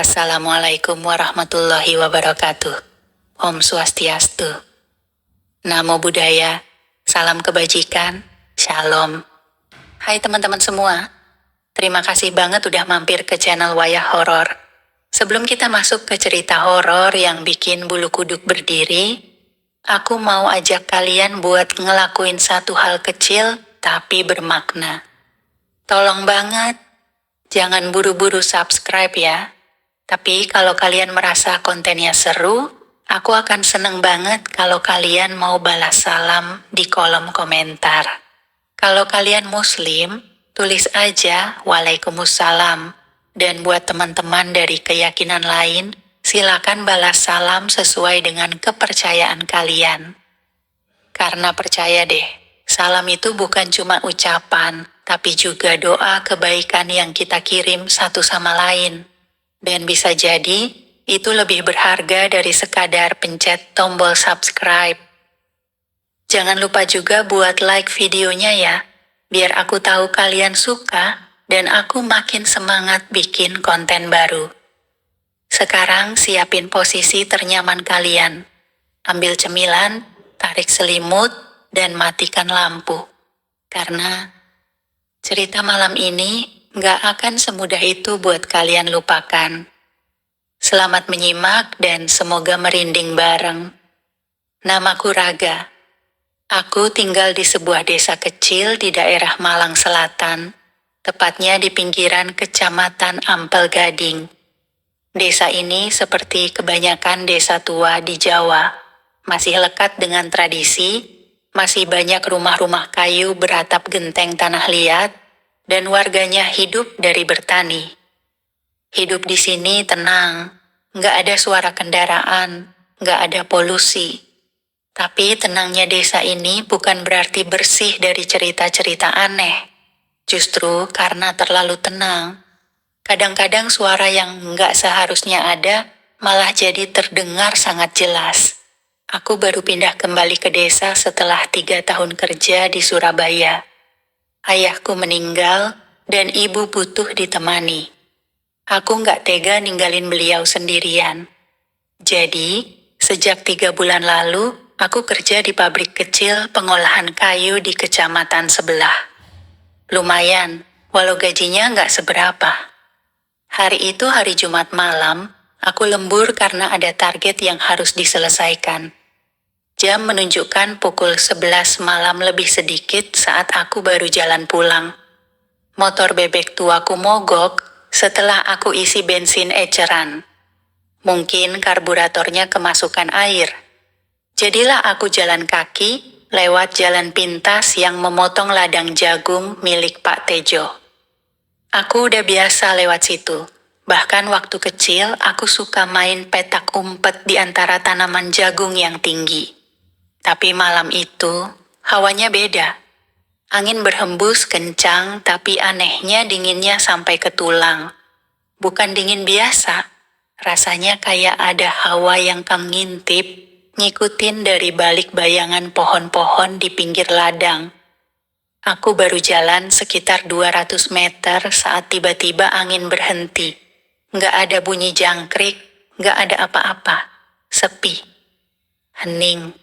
Assalamualaikum warahmatullahi wabarakatuh. Om Swastiastu. Namo Buddhaya. Salam kebajikan. Shalom. Hai teman-teman semua. Terima kasih banget udah mampir ke channel Wayah Horor. Sebelum kita masuk ke cerita horor yang bikin bulu kuduk berdiri, aku mau ajak kalian buat ngelakuin satu hal kecil tapi bermakna. Tolong banget, jangan buru-buru subscribe ya. Tapi kalau kalian merasa kontennya seru, aku akan seneng banget kalau kalian mau balas salam di kolom komentar. Kalau kalian muslim, tulis aja Waalaikumsalam. Dan buat teman-teman dari keyakinan lain, silakan balas salam sesuai dengan kepercayaan kalian. Karena percaya deh, salam itu bukan cuma ucapan, tapi juga doa kebaikan yang kita kirim satu sama lain. Dan bisa jadi, itu lebih berharga dari sekadar pencet tombol subscribe. Jangan lupa juga buat like videonya ya, biar aku tahu kalian suka, dan aku makin semangat bikin konten baru. Sekarang siapin posisi ternyaman kalian. Ambil cemilan, tarik selimut, dan matikan lampu. Karena cerita malam ini gak akan semudah itu buat kalian lupakan. Selamat menyimak dan semoga merinding bareng. Namaku Raga. Aku tinggal di sebuah desa kecil di daerah Malang Selatan, tepatnya di pinggiran Kecamatan Ampel Gading. Desa ini seperti kebanyakan desa tua di Jawa, masih lekat dengan tradisi, masih banyak rumah-rumah kayu beratap genteng tanah liat, dan warganya hidup dari bertani. Hidup di sini tenang, nggak ada suara kendaraan, nggak ada polusi. Tapi tenangnya desa ini bukan berarti bersih dari cerita-cerita aneh. Justru karena terlalu tenang, kadang-kadang suara yang nggak seharusnya ada malah jadi terdengar sangat jelas. Aku baru pindah kembali ke desa setelah 3 tahun kerja di Surabaya. Ayahku meninggal, dan ibu butuh ditemani. Aku nggak tega ninggalin beliau sendirian. Jadi, sejak 3 bulan lalu, aku kerja di pabrik kecil pengolahan kayu di kecamatan sebelah. Lumayan, walau gajinya nggak seberapa. Hari itu hari Jumat malam, aku lembur karena ada target yang harus diselesaikan. Jam menunjukkan pukul 11 malam lebih sedikit saat aku baru jalan pulang. Motor bebek tuaku mogok setelah aku isi bensin eceran. Mungkin karburatornya kemasukan air. Jadilah aku jalan kaki lewat jalan pintas yang memotong ladang jagung milik Pak Tejo. Aku udah biasa lewat situ. Bahkan waktu kecil aku suka main petak umpet di antara tanaman jagung yang tinggi. Tapi malam itu, hawanya beda. Angin berhembus kencang, tapi anehnya dinginnya sampai ke tulang. Bukan dingin biasa, rasanya kayak ada hawa yang kang ngintip, ngikutin dari balik bayangan pohon-pohon di pinggir ladang. Aku baru jalan sekitar 200 meter saat tiba-tiba angin berhenti. Nggak ada bunyi jangkrik, nggak ada apa-apa. Sepi. Hening.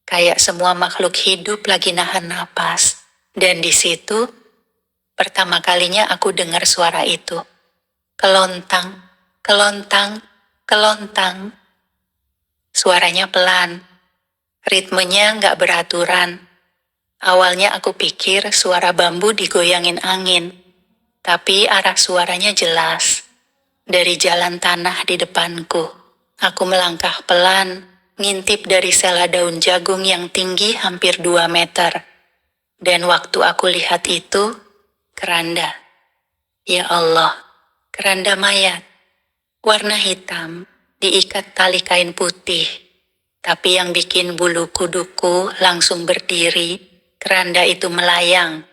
Kayak semua makhluk hidup lagi nahan napas. Dan di situ, pertama kalinya aku dengar suara itu. Kelontang, kelontang, kelontang. Suaranya pelan. Ritmenya nggak beraturan. Awalnya aku pikir suara bambu digoyangin angin. Tapi arah suaranya jelas. Dari jalan tanah di depanku, aku melangkah pelan, ngintip dari sela daun jagung yang tinggi hampir 2 meter. Dan waktu aku lihat itu, keranda. Ya Allah, keranda mayat. Warna hitam, diikat tali kain putih. Tapi yang bikin bulu kuduku langsung berdiri, keranda itu melayang.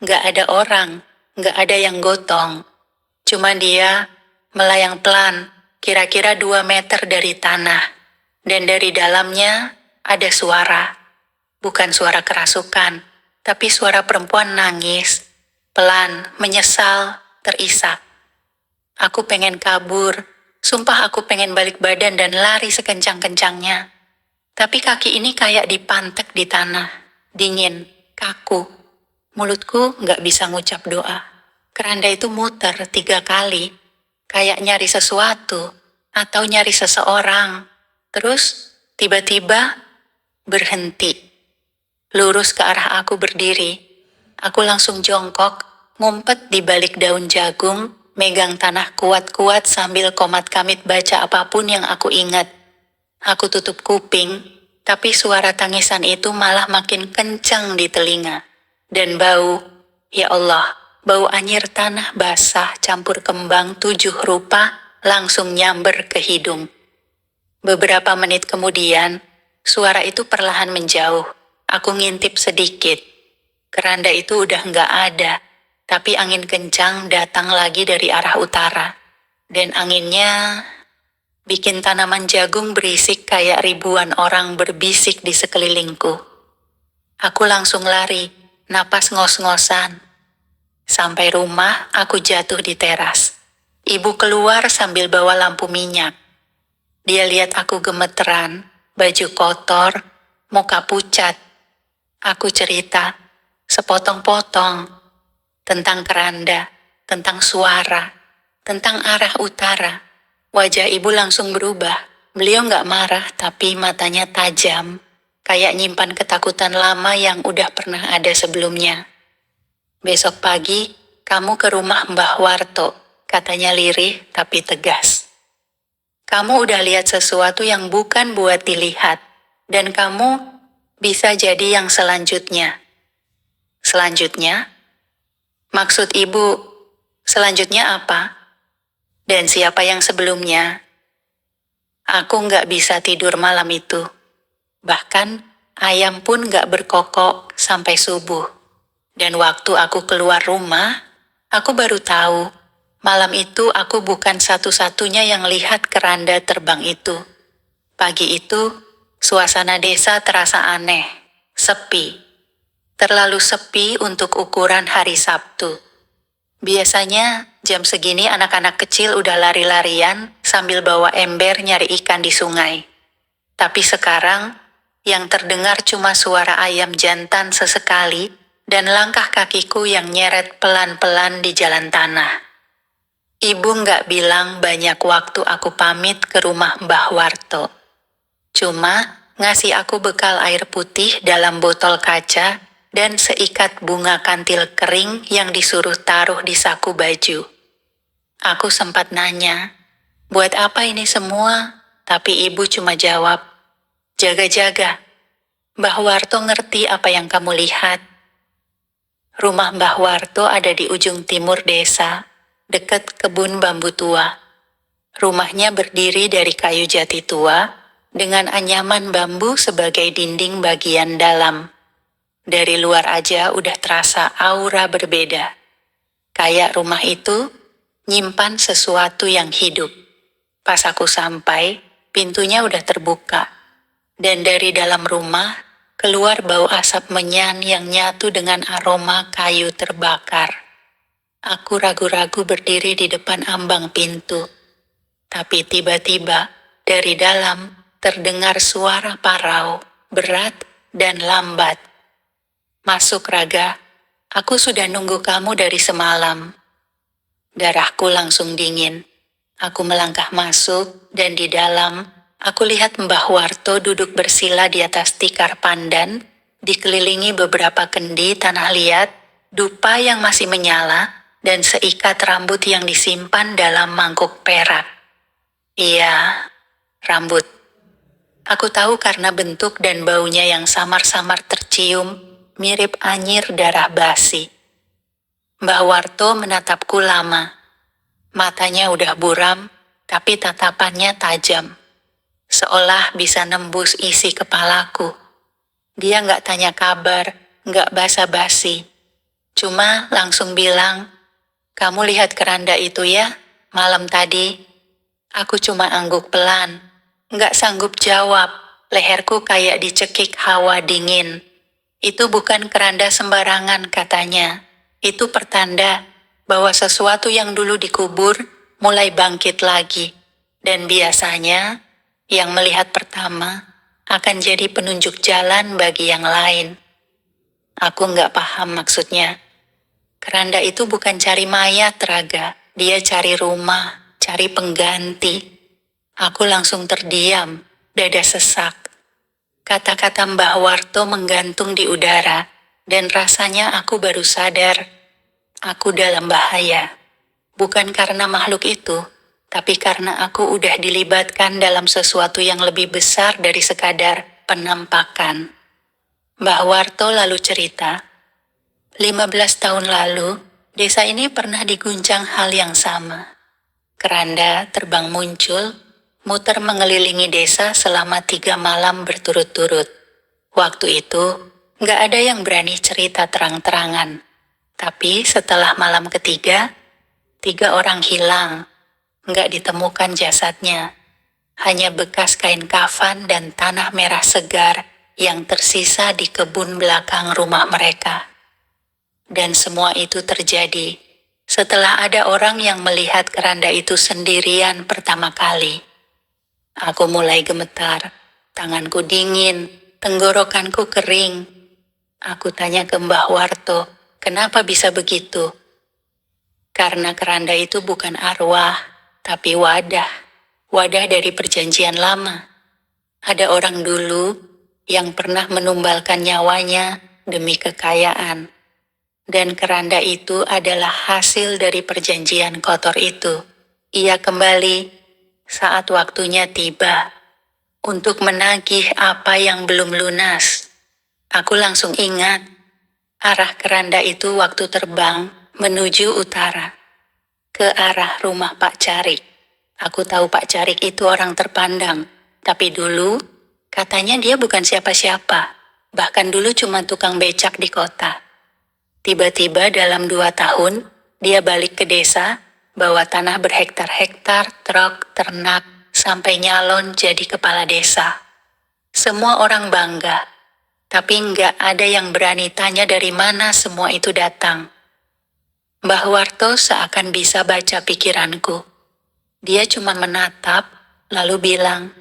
Gak ada orang, gak ada yang gotong. Cuma dia melayang pelan, kira-kira 2 meter dari tanah. Dan dari dalamnya ada suara. Bukan suara kerasukan, tapi suara perempuan nangis. Pelan, menyesal, terisak. Aku pengen kabur, Sumpah aku pengen balik badan dan lari sekencang-kencangnya. Tapi kaki ini kayak dipantek di tanah. Dingin, kaku. Mulutku nggak bisa ngucap doa. Keranda itu muter 3 kali. Kayak nyari sesuatu. Atau nyari seseorang. Terus, tiba-tiba, berhenti. Lurus ke arah aku berdiri. Aku langsung jongkok, ngumpet di balik daun jagung, megang tanah kuat-kuat sambil komat kamit baca apapun yang aku ingat. Aku tutup kuping, tapi suara tangisan itu malah makin kencang di telinga. Dan bau, ya Allah, bau anyir tanah basah campur kembang 7 rupa langsung nyamber ke hidung. Beberapa menit kemudian, suara itu perlahan menjauh. Aku ngintip sedikit. Keranda itu udah nggak ada, tapi angin kencang datang lagi dari arah utara. Dan anginnya bikin tanaman jagung berisik kayak ribuan orang berbisik di sekelilingku. Aku langsung lari, napas ngos-ngosan. Sampai rumah, aku jatuh di teras. Ibu keluar sambil bawa lampu minyak. Dia lihat aku gemeteran, baju kotor, muka pucat. Aku cerita, sepotong-potong, tentang keranda, tentang suara, tentang arah utara. Wajah ibu langsung berubah. Beliau nggak marah, tapi matanya tajam, kayak nyimpan ketakutan lama yang udah pernah ada sebelumnya. Besok pagi, kamu ke rumah Mbah Warto, katanya lirih tapi tegas. Kamu udah lihat sesuatu yang bukan buat dilihat, dan kamu bisa jadi yang selanjutnya. Selanjutnya? Maksud ibu, selanjutnya apa? Dan siapa yang sebelumnya? Aku nggak bisa tidur malam itu. Bahkan, ayam pun nggak berkokok sampai subuh. Dan waktu aku keluar rumah, aku baru tahu, malam itu aku bukan satu-satunya yang lihat keranda terbang itu. Pagi itu, suasana desa terasa aneh, sepi. Terlalu sepi untuk ukuran hari Sabtu. Biasanya, jam segini anak-anak kecil udah lari-larian sambil bawa ember nyari ikan di sungai. Tapi sekarang, yang terdengar cuma suara ayam jantan sesekali dan langkah kakiku yang nyeret pelan-pelan di jalan tanah. Ibu nggak bilang banyak waktu aku pamit ke rumah Mbah Warto. Cuma ngasih aku bekal air putih dalam botol kaca dan seikat bunga kantil kering yang disuruh taruh di saku baju. Aku sempat nanya, buat apa ini semua? Tapi ibu cuma jawab, jaga-jaga. Mbah Warto ngerti apa yang kamu lihat. Rumah Mbah Warto ada di ujung timur desa, dekat kebun bambu tua. Rumahnya berdiri dari kayu jati tua, dengan anyaman bambu sebagai dinding bagian dalam. Dari luar aja udah terasa aura berbeda. Kayak rumah itu nyimpan sesuatu yang hidup. Pas aku sampai, pintunya udah terbuka. Dan dari dalam rumah, keluar bau asap menyan yang nyatu dengan aroma kayu terbakar. Aku ragu-ragu berdiri di depan ambang pintu. Tapi tiba-tiba, dari dalam, terdengar suara parau, berat dan lambat. Masuk Raga, aku sudah nunggu kamu dari semalam. Darahku langsung dingin. Aku melangkah masuk dan di dalam, aku lihat Mbah Warto duduk bersila di atas tikar pandan, dikelilingi beberapa kendi tanah liat, dupa yang masih menyala, dan seikat rambut yang disimpan dalam mangkuk perak. Iya, rambut. Aku tahu karena bentuk dan baunya yang samar-samar tercium, mirip anyir darah basi. Mbah Warto menatapku lama. Matanya udah buram, tapi tatapannya tajam. Seolah bisa nembus isi kepalaku. Dia nggak tanya kabar, nggak basa-basi. Cuma langsung bilang, kamu lihat keranda itu ya, malam tadi. Aku cuma angguk pelan, nggak sanggup jawab. Leherku kayak dicekik hawa dingin. Itu bukan keranda sembarangan katanya. Itu pertanda bahwa sesuatu yang dulu dikubur mulai bangkit lagi. Dan biasanya, yang melihat pertama akan jadi penunjuk jalan bagi yang lain. Aku nggak paham maksudnya. Keranda itu bukan cari mayat, Raga. Dia cari rumah, cari pengganti. Aku langsung terdiam, dada sesak. Kata-kata Mbah Warto menggantung di udara, dan rasanya aku baru sadar aku dalam bahaya. Bukan karena makhluk itu, tapi karena aku udah dilibatkan dalam sesuatu yang lebih besar dari sekadar penampakan. Mbah Warto lalu cerita, 15 tahun lalu, desa ini pernah diguncang hal yang sama. Keranda terbang muncul, muter mengelilingi desa selama 3 malam berturut-turut. Waktu itu, nggak ada yang berani cerita terang-terangan. Tapi setelah malam ketiga, 3 orang hilang. Nggak ditemukan jasadnya. Hanya bekas kain kafan dan tanah merah segar yang tersisa di kebun belakang rumah mereka. Dan semua itu terjadi setelah ada orang yang melihat keranda itu sendirian pertama kali. Aku mulai gemetar, tanganku dingin, tenggorokanku kering. Aku tanya ke Mbah Warto, kenapa bisa begitu? Karena keranda itu bukan arwah, tapi wadah. Wadah dari perjanjian lama. Ada orang dulu yang pernah menumbalkan nyawanya demi kekayaan. Dan keranda itu adalah hasil dari perjanjian kotor itu. Ia kembali saat waktunya tiba untuk menagih apa yang belum lunas. Aku langsung ingat arah keranda itu waktu terbang menuju utara, ke arah rumah Pak Carik. Aku tahu Pak Carik itu orang terpandang, tapi dulu katanya dia bukan siapa-siapa. Bahkan dulu cuma tukang becak di kota. Tiba-tiba dalam 2 tahun, dia balik ke desa, bawa tanah berhektar-hektar, truk, ternak, sampai nyalon jadi kepala desa. Semua orang bangga, tapi nggak ada yang berani tanya dari mana semua itu datang. Mbah Warto seakan bisa baca pikiranku. Dia cuma menatap, lalu bilang,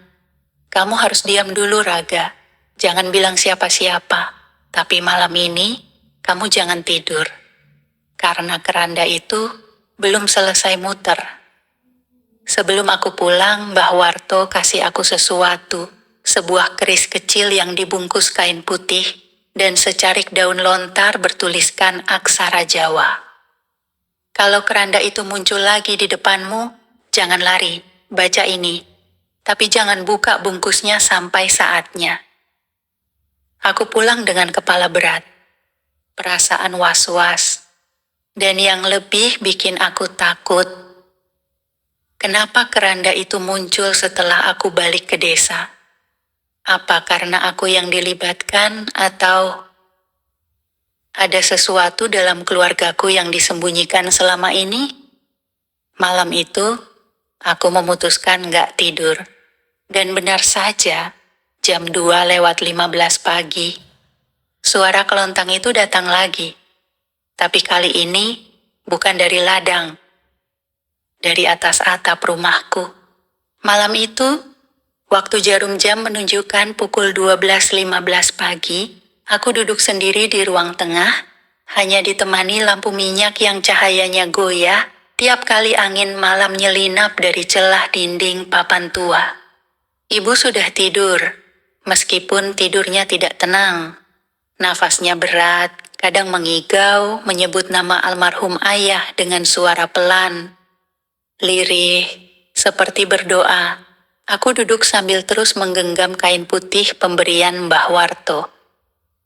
"Kamu harus diam dulu, Raga. Jangan bilang siapa-siapa. Tapi malam ini, kamu jangan tidur. Karena keranda itu belum selesai muter." Sebelum aku pulang, Mbah Warto kasih aku sesuatu. Sebuah keris kecil yang dibungkus kain putih dan secarik daun lontar bertuliskan aksara Jawa. "Kalau keranda itu muncul lagi di depanmu, jangan lari, baca ini. Tapi jangan buka bungkusnya sampai saatnya." Aku pulang dengan kepala berat, perasaan was-was, dan yang lebih bikin aku takut, kenapa keranda itu muncul setelah aku balik ke desa? Apa karena aku yang dilibatkan atau ada sesuatu dalam keluargaku yang disembunyikan selama ini? Malam itu, aku memutuskan nggak tidur. Dan benar saja, jam 2:15 pagi, suara kelontang itu datang lagi. Tapi kali ini, bukan dari ladang. Dari atas atap rumahku. Malam itu, waktu jarum jam menunjukkan pukul 12:15 pagi, aku duduk sendiri di ruang tengah, hanya ditemani lampu minyak yang cahayanya goyah tiap kali angin malam nyelinap dari celah dinding papan tua. Ibu sudah tidur, meskipun tidurnya tidak tenang. Nafasnya berat, kadang mengigau, menyebut nama almarhum ayah dengan suara pelan. Lirih, seperti berdoa. Aku duduk sambil terus menggenggam kain putih pemberian Mbah Warto.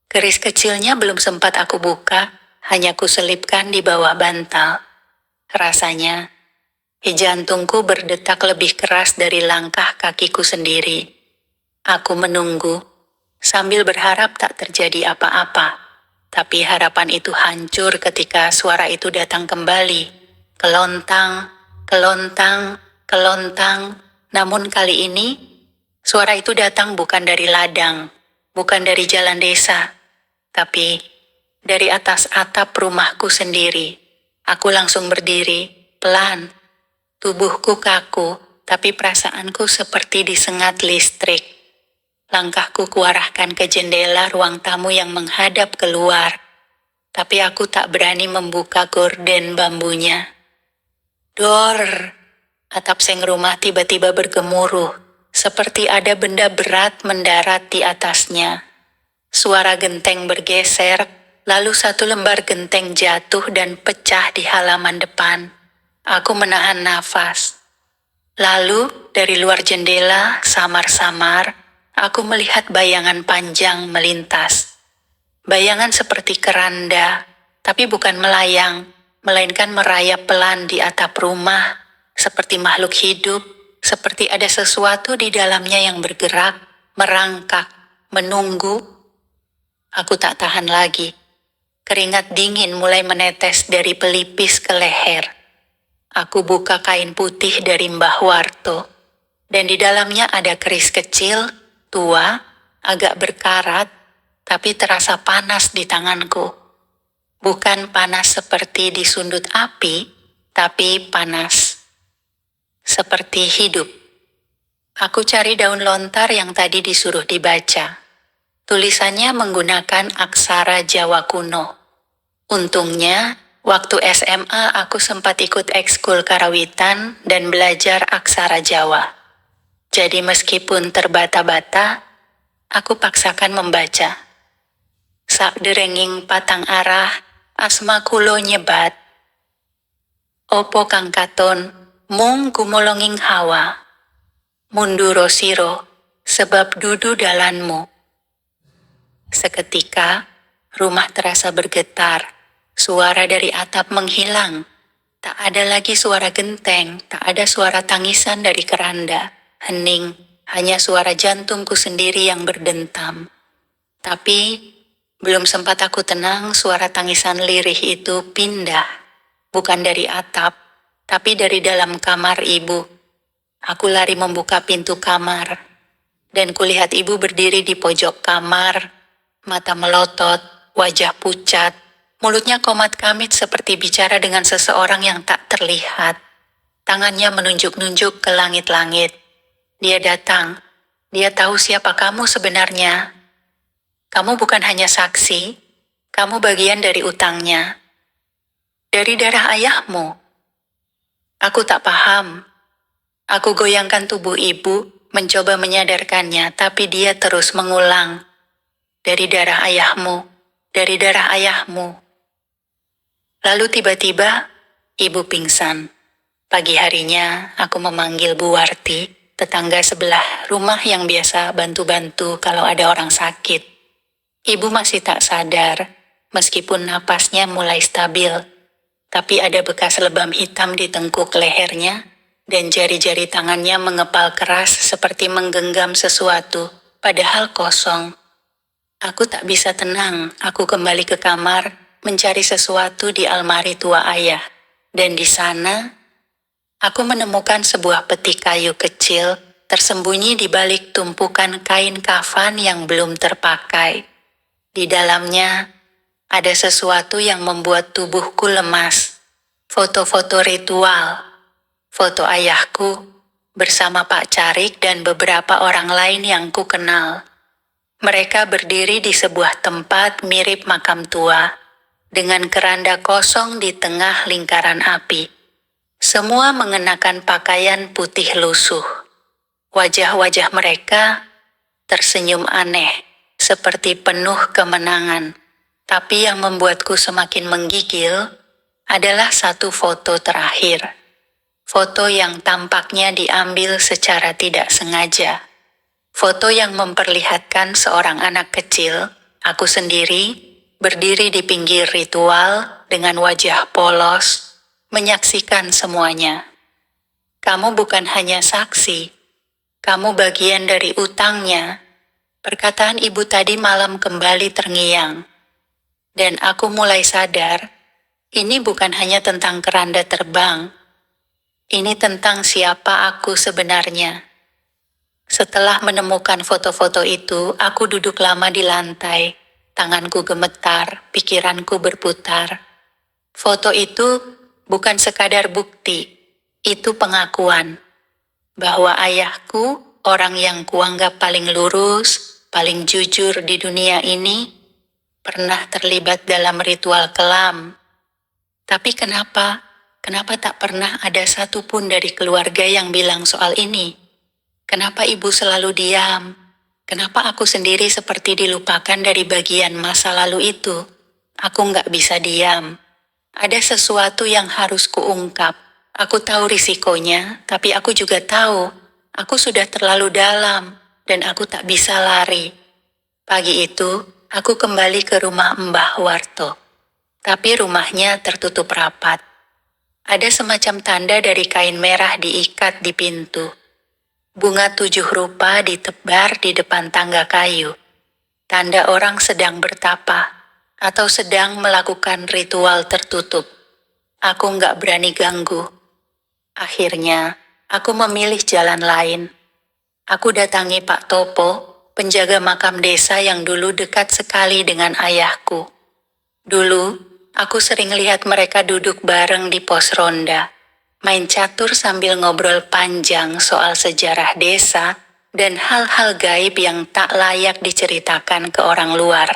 Keris kecilnya belum sempat aku buka, hanya kuselipkan di bawah bantal. Rasanya, jantungku berdetak lebih keras dari langkah kakiku sendiri. Aku menunggu, sambil berharap tak terjadi apa-apa. Tapi harapan itu hancur ketika suara itu datang kembali. Kelontang, kelontang, kelontang. Namun kali ini, suara itu datang bukan dari ladang, bukan dari jalan desa, tapi dari atas atap rumahku sendiri. Aku langsung berdiri, pelan. Tubuhku kaku, tapi perasaanku seperti disengat listrik. Langkahku kuarahkan ke jendela ruang tamu yang menghadap keluar, tapi aku tak berani membuka gorden bambunya. Dor! Atap seng rumah tiba-tiba bergemuruh, seperti ada benda berat mendarat di atasnya. Suara genteng bergeser, lalu satu lembar genteng jatuh dan pecah di halaman depan. Aku menahan nafas. Lalu, dari luar jendela, samar-samar, aku melihat bayangan panjang melintas. Bayangan seperti keranda, tapi bukan melayang, melainkan merayap pelan di atap rumah, seperti makhluk hidup, seperti ada sesuatu di dalamnya yang bergerak, merangkak, menunggu. Aku tak tahan lagi. Keringat dingin mulai menetes dari pelipis ke leher. Aku buka kain putih dari Mbah Warto, dan di dalamnya ada keris kecil, tua, agak berkarat, tapi terasa panas di tanganku. Bukan panas seperti disundut api, tapi panas seperti hidup. Aku cari daun lontar yang tadi disuruh dibaca. Tulisannya menggunakan aksara Jawa kuno. Untungnya, waktu SMA aku sempat ikut ekskul karawitan dan belajar aksara Jawa. Jadi meskipun terbata-bata, aku paksakan membaca. Sak derenging patang arah, asma kulo nyebat. Opo kang katon, mung gumolonging hawa. Munduro siro, sebab dudu dalanmu. Seketika, rumah terasa bergetar. Suara dari atap menghilang. Tak ada lagi suara genteng, tak ada suara tangisan dari keranda. Hening, hanya suara jantungku sendiri yang berdentam. Tapi, belum sempat aku tenang, suara tangisan lirih itu pindah. Bukan dari atap, tapi dari dalam kamar ibu. Aku lari membuka pintu kamar, dan kulihat ibu berdiri di pojok kamar, mata melotot, wajah pucat, mulutnya komat-kamit seperti bicara dengan seseorang yang tak terlihat. Tangannya menunjuk-nunjuk ke langit-langit. Dia datang. Dia tahu siapa kamu sebenarnya. Kamu bukan hanya saksi, kamu bagian dari utangnya. Dari darah ayahmu. Aku tak paham. Aku goyangkan tubuh ibu, mencoba menyadarkannya, tapi dia terus mengulang. Dari darah ayahmu, dari darah ayahmu. Lalu tiba-tiba, ibu pingsan. Pagi harinya, aku memanggil Bu Warti, tetangga sebelah rumah yang biasa bantu-bantu kalau ada orang sakit. Ibu masih tak sadar, meskipun napasnya mulai stabil. Tapi ada bekas lebam hitam di tengkuk lehernya, dan jari-jari tangannya mengepal keras seperti menggenggam sesuatu, padahal kosong. Aku tak bisa tenang, aku kembali ke kamar, mencari sesuatu di almari tua ayah. Dan di sana, aku menemukan sebuah peti kayu kecil, tersembunyi di balik tumpukan kain kafan yang belum terpakai. Di dalamnya, ada sesuatu yang membuat tubuhku lemas. Foto-foto ritual. Foto ayahku bersama Pak Carik dan beberapa orang lain yang ku kenal. Mereka berdiri di sebuah tempat mirip makam tua, dengan keranda kosong di tengah lingkaran api. Semua mengenakan pakaian putih lusuh. Wajah-wajah mereka tersenyum aneh, seperti penuh kemenangan. Tapi yang membuatku semakin menggigil adalah satu foto terakhir. Foto yang tampaknya diambil secara tidak sengaja. Foto yang memperlihatkan seorang anak kecil, aku sendiri, berdiri di pinggir ritual dengan wajah polos, menyaksikan semuanya. Kamu bukan hanya saksi, kamu bagian dari utangnya. Perkataan ibu tadi malam kembali terngiang. Dan aku mulai sadar, ini bukan hanya tentang keranda terbang. Ini tentang siapa aku sebenarnya. Setelah menemukan foto-foto itu, aku duduk lama di lantai. Tanganku gemetar, pikiranku berputar. Foto itu bukan sekadar bukti, itu pengakuan. bahwa ayahku, orang yang kuanggap paling lurus, paling jujur di dunia ini, pernah terlibat dalam ritual kelam. Tapi kenapa? Kenapa tak pernah ada satupun dari keluarga yang bilang soal ini? Kenapa ibu selalu diam? Kenapa aku sendiri seperti dilupakan dari bagian masa lalu itu? Aku nggak bisa diam. Ada sesuatu yang harus kuungkap. Aku tahu risikonya, tapi aku juga tahu aku sudah terlalu dalam dan aku tak bisa lari. Pagi itu, aku kembali ke rumah Mbah Warto. Tapi rumahnya tertutup rapat. Ada semacam tanda dari kain merah diikat di pintu. Bunga 7 rupa ditebar di depan tangga kayu. Tanda orang sedang bertapa atau sedang melakukan ritual tertutup. Aku nggak berani ganggu. Akhirnya, aku memilih jalan lain. Aku datangi Pak Topo, penjaga makam desa yang dulu dekat sekali dengan ayahku. Dulu, aku sering lihat mereka duduk bareng di pos ronda, main catur sambil ngobrol panjang soal sejarah desa dan hal-hal gaib yang tak layak diceritakan ke orang luar.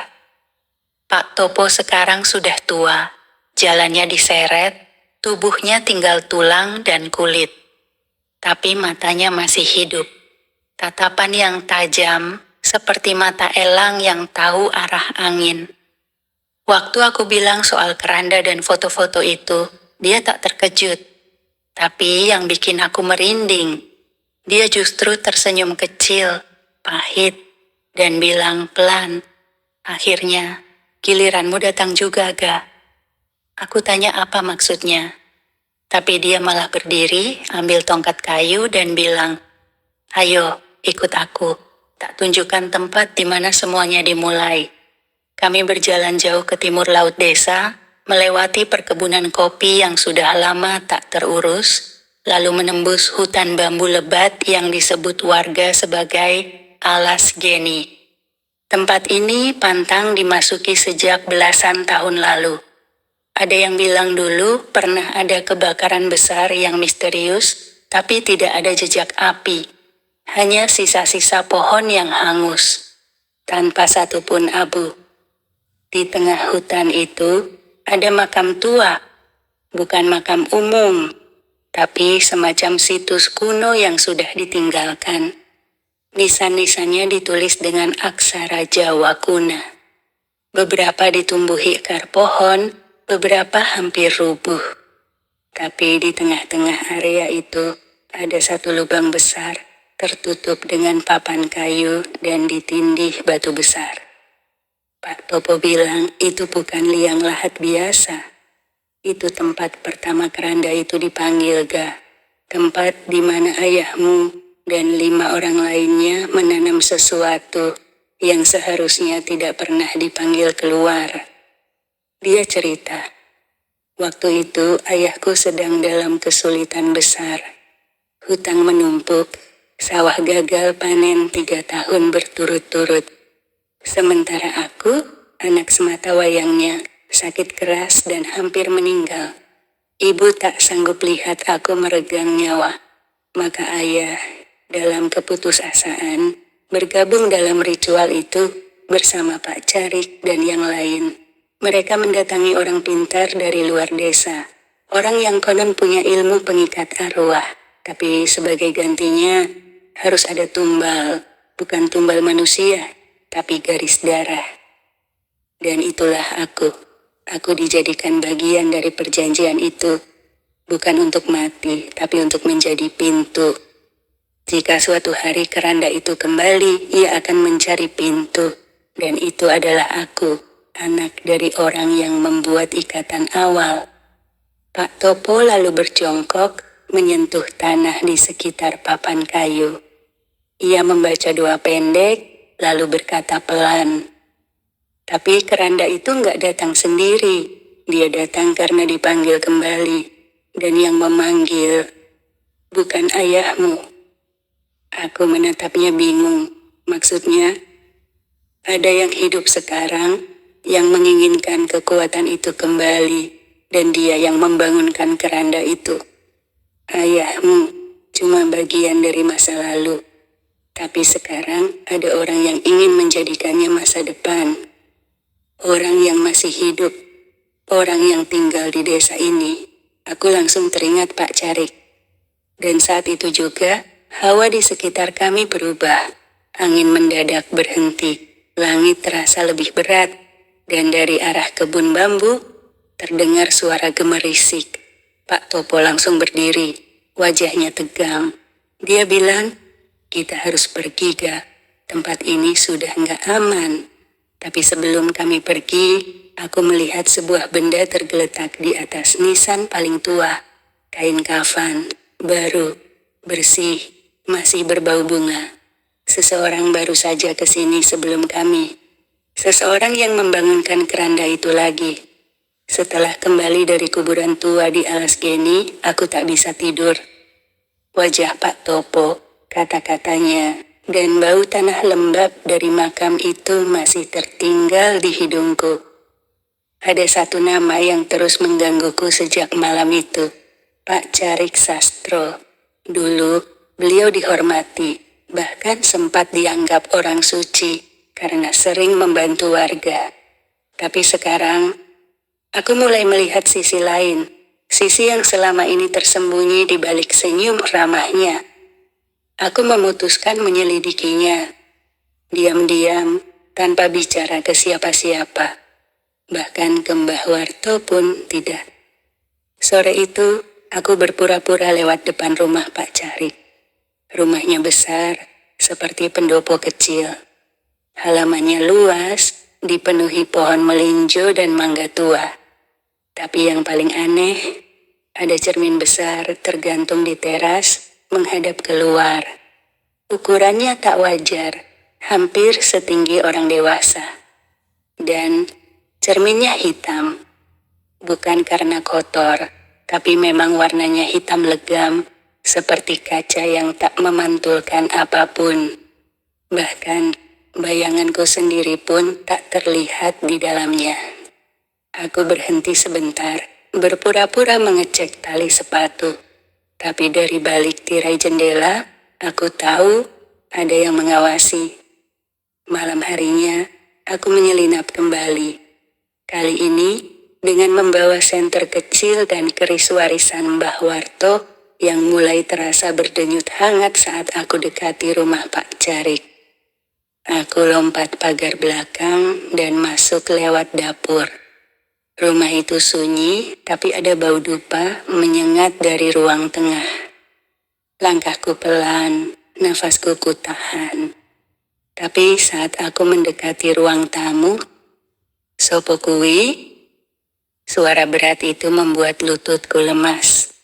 Pak Topo sekarang sudah tua, jalannya diseret, tubuhnya tinggal tulang dan kulit. Tapi matanya masih hidup, tatapan yang tajam seperti mata elang yang tahu arah angin. Waktu aku bilang soal keranda dan foto-foto itu, dia tak terkejut. Tapi yang bikin aku merinding, dia justru tersenyum kecil, pahit, dan bilang pelan, "Akhirnya, giliranmu datang juga, Ga." Aku tanya apa maksudnya. Tapi dia malah berdiri, ambil tongkat kayu dan bilang, "Ayo, ikut aku. Tak tunjukkan tempat di mana semuanya dimulai." Kami berjalan jauh ke timur laut desa, melewati perkebunan kopi yang sudah lama tak terurus, lalu menembus hutan bambu lebat yang disebut warga sebagai Alas Geni. Tempat ini pantang dimasuki sejak belasan tahun lalu. Ada yang bilang dulu pernah ada kebakaran besar yang misterius, tapi tidak ada jejak api. Hanya sisa-sisa pohon yang hangus, tanpa satupun abu. Di tengah hutan itu ada makam tua, bukan makam umum, tapi semacam situs kuno yang sudah ditinggalkan. Nisan-nisannya ditulis dengan aksara Jawa kuno. Beberapa ditumbuhi akar pohon, beberapa hampir rubuh. Tapi di tengah-tengah area itu ada satu lubang besar, tertutup dengan papan kayu dan ditindih batu besar. Pak Topo bilang itu bukan liang lahat biasa. Itu tempat pertama keranda itu dipanggil, Ga. Tempat di mana ayahmu dan 5 orang lainnya menanam sesuatu yang seharusnya tidak pernah dipanggil keluar. Dia cerita, waktu itu ayahku sedang dalam kesulitan besar. Hutang menumpuk, sawah gagal panen 3 tahun berturut-turut. Sementara aku, anak semata wayangnya, sakit keras dan hampir meninggal. Ibu tak sanggup lihat aku meregang nyawa. Maka ayah, dalam keputusasaan, bergabung dalam ritual itu bersama Pak Carik dan yang lain. Mereka mendatangi orang pintar dari luar desa. Orang yang konon punya ilmu pengikat arwah. Tapi sebagai gantinya, harus ada tumbal. Bukan tumbal manusia, tapi garis darah. Dan itulah aku. Aku dijadikan bagian dari perjanjian itu. Bukan untuk mati, tapi untuk menjadi pintu. Jika suatu hari keranda itu kembali, ia akan mencari pintu. Dan itu adalah aku, anak dari orang yang membuat ikatan awal. Pak Topo lalu berjongkok, menyentuh tanah di sekitar papan kayu. Ia membaca doa pendek, lalu berkata pelan, "Tapi keranda itu nggak datang sendiri. Dia datang karena dipanggil kembali. Dan yang memanggil bukan ayahmu." Aku menatapnya bingung. Maksudnya, ada yang hidup sekarang, yang menginginkan kekuatan itu kembali, dan dia yang membangunkan keranda itu. Ayahmu, cuma bagian dari masa lalu. Tapi sekarang ada orang yang ingin menjadikannya masa depan. Orang yang masih hidup, orang yang tinggal di desa ini. Aku langsung teringat Pak Carik. Dan saat itu juga, hawa di sekitar kami berubah. Angin mendadak berhenti, langit terasa lebih berat, dan dari arah kebun bambu, terdengar suara gemerisik. Pak Topo langsung berdiri, wajahnya tegang. Dia bilang, "Kita harus pergi, Ga. Tempat ini sudah nggak aman." Tapi sebelum kami pergi, aku melihat sebuah benda tergeletak di atas nisan paling tua. Kain kafan, baru, bersih, masih berbau bunga. Seseorang baru saja ke sini sebelum kami. Seseorang yang membangunkan keranda itu lagi. Setelah kembali dari kuburan tua di alas Geni, aku tak bisa tidur. Wajah Pak Topo, kata-katanya, dan bau tanah lembab dari makam itu masih tertinggal di hidungku. Ada satu nama yang terus menggangguku sejak malam itu, Pak Carik Sastro. Dulu, beliau dihormati, bahkan sempat dianggap orang suci, karena sering membantu warga. Tapi sekarang, aku mulai melihat sisi lain, sisi yang selama ini tersembunyi di balik senyum ramahnya. Aku memutuskan menyelidikinya, diam-diam, tanpa bicara ke siapa-siapa. Bahkan ke Mbah Warto pun tidak. Sore itu, aku berpura-pura lewat depan rumah Pak Carik. Rumahnya besar, seperti pendopo kecil. Halamannya luas, dipenuhi pohon melinjo dan mangga tua. Tapi yang paling aneh, ada cermin besar tergantung di teras, menghadap keluar. Ukurannya tak wajar, hampir setinggi orang dewasa. Dan cerminnya hitam. Bukan karena kotor, tapi memang warnanya hitam legam, seperti kaca yang tak memantulkan apapun. Bahkan, bayanganku sendiri pun tak terlihat di dalamnya. Aku berhenti sebentar, berpura-pura mengecek tali sepatu. Tapi dari balik tirai jendela, aku tahu ada yang mengawasi. Malam harinya, aku menyelinap kembali. Kali ini, dengan membawa senter kecil dan keris warisan Mbah Warto yang mulai terasa berdenyut hangat saat aku dekati rumah Pak Carik. Aku lompat pagar belakang dan masuk lewat dapur. Rumah itu sunyi, tapi ada bau dupa menyengat dari ruang tengah. Langkahku pelan, nafasku kutahan. Tapi saat aku mendekati ruang tamu, "Sopo kuwi?" Suara berat itu membuat lututku lemas.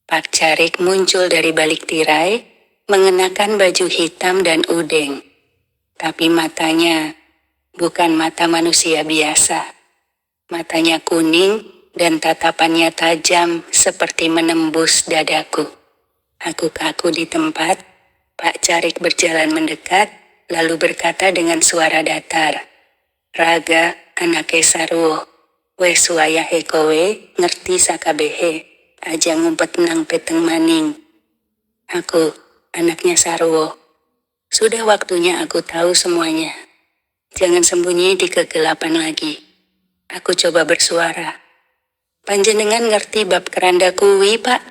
Pak Carik muncul dari balik tirai, mengenakan baju hitam dan udeng. Tapi matanya bukan mata manusia biasa. Matanya kuning dan tatapannya tajam seperti menembus dadaku. Aku kaku di tempat. Pak Carik berjalan mendekat, lalu berkata dengan suara datar, "Raga, anake Sarwo, wes wayahe kowe ngerti sakabehe, aja ngumpet nang peteng maning." Aku, anaknya Sarwo. Sudah waktunya aku tahu semuanya. Jangan sembunyi di kegelapan lagi. Aku coba bersuara. "Panjenengan ngerti bab keranda kuwi, Pak?"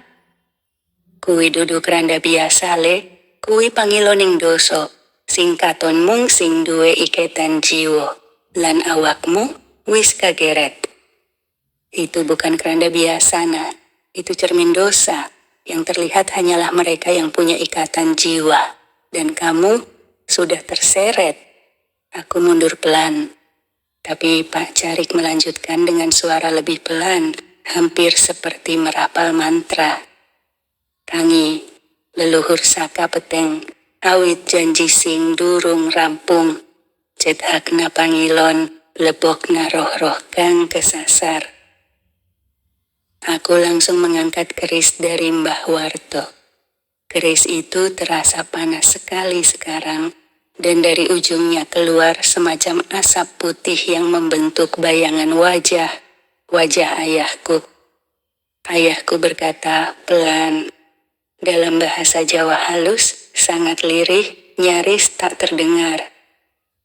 "Kuwi dudu keranda biasa, Le. Kuwi pangiloning doso. Sing katon mung sing duwe iketan jiwa. Lan awakmu wis kageret." "Itu bukan keranda biasa, Nak. Itu cermin dosa. Yang terlihat hanyalah mereka yang punya ikatan jiwa. Dan kamu sudah terseret." Aku mundur pelan. Tapi Pak Carik melanjutkan dengan suara lebih pelan, hampir seperti merapal mantra. "Tangi, leluhur saka peteng, awit janji sing durung rampung. Cethakna pangilon, lebokna roh-roh kang kesasar." Aku langsung mengangkat keris dari Mbah Warto. Keris itu terasa panas sekali sekarang. Dan dari ujungnya keluar semacam asap putih yang membentuk bayangan wajah ayahku. Ayahku berkata pelan, Dalam bahasa Jawa halus, sangat lirih, nyaris tak terdengar.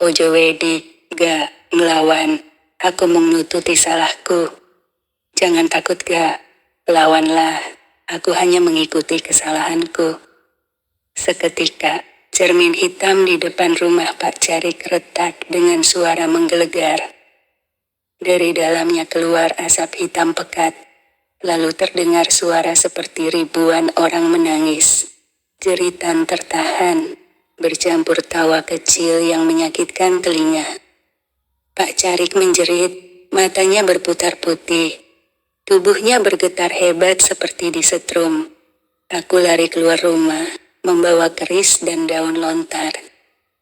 Ojo wedi, ga, ngelawan. Aku mung nututi salahku. Jangan takut ga, lawanlah. Aku hanya mengikuti kesalahanku. Seketika, cermin hitam di depan rumah Pak Carik retak dengan suara menggelegar. Dari dalamnya keluar asap hitam pekat. Lalu terdengar suara seperti ribuan orang menangis. Jeritan tertahan, bercampur tawa kecil yang menyakitkan telinga. Pak Carik menjerit, matanya berputar putih. Tubuhnya bergetar hebat seperti disetrum. Aku lari keluar rumah, membawa keris dan daun lontar.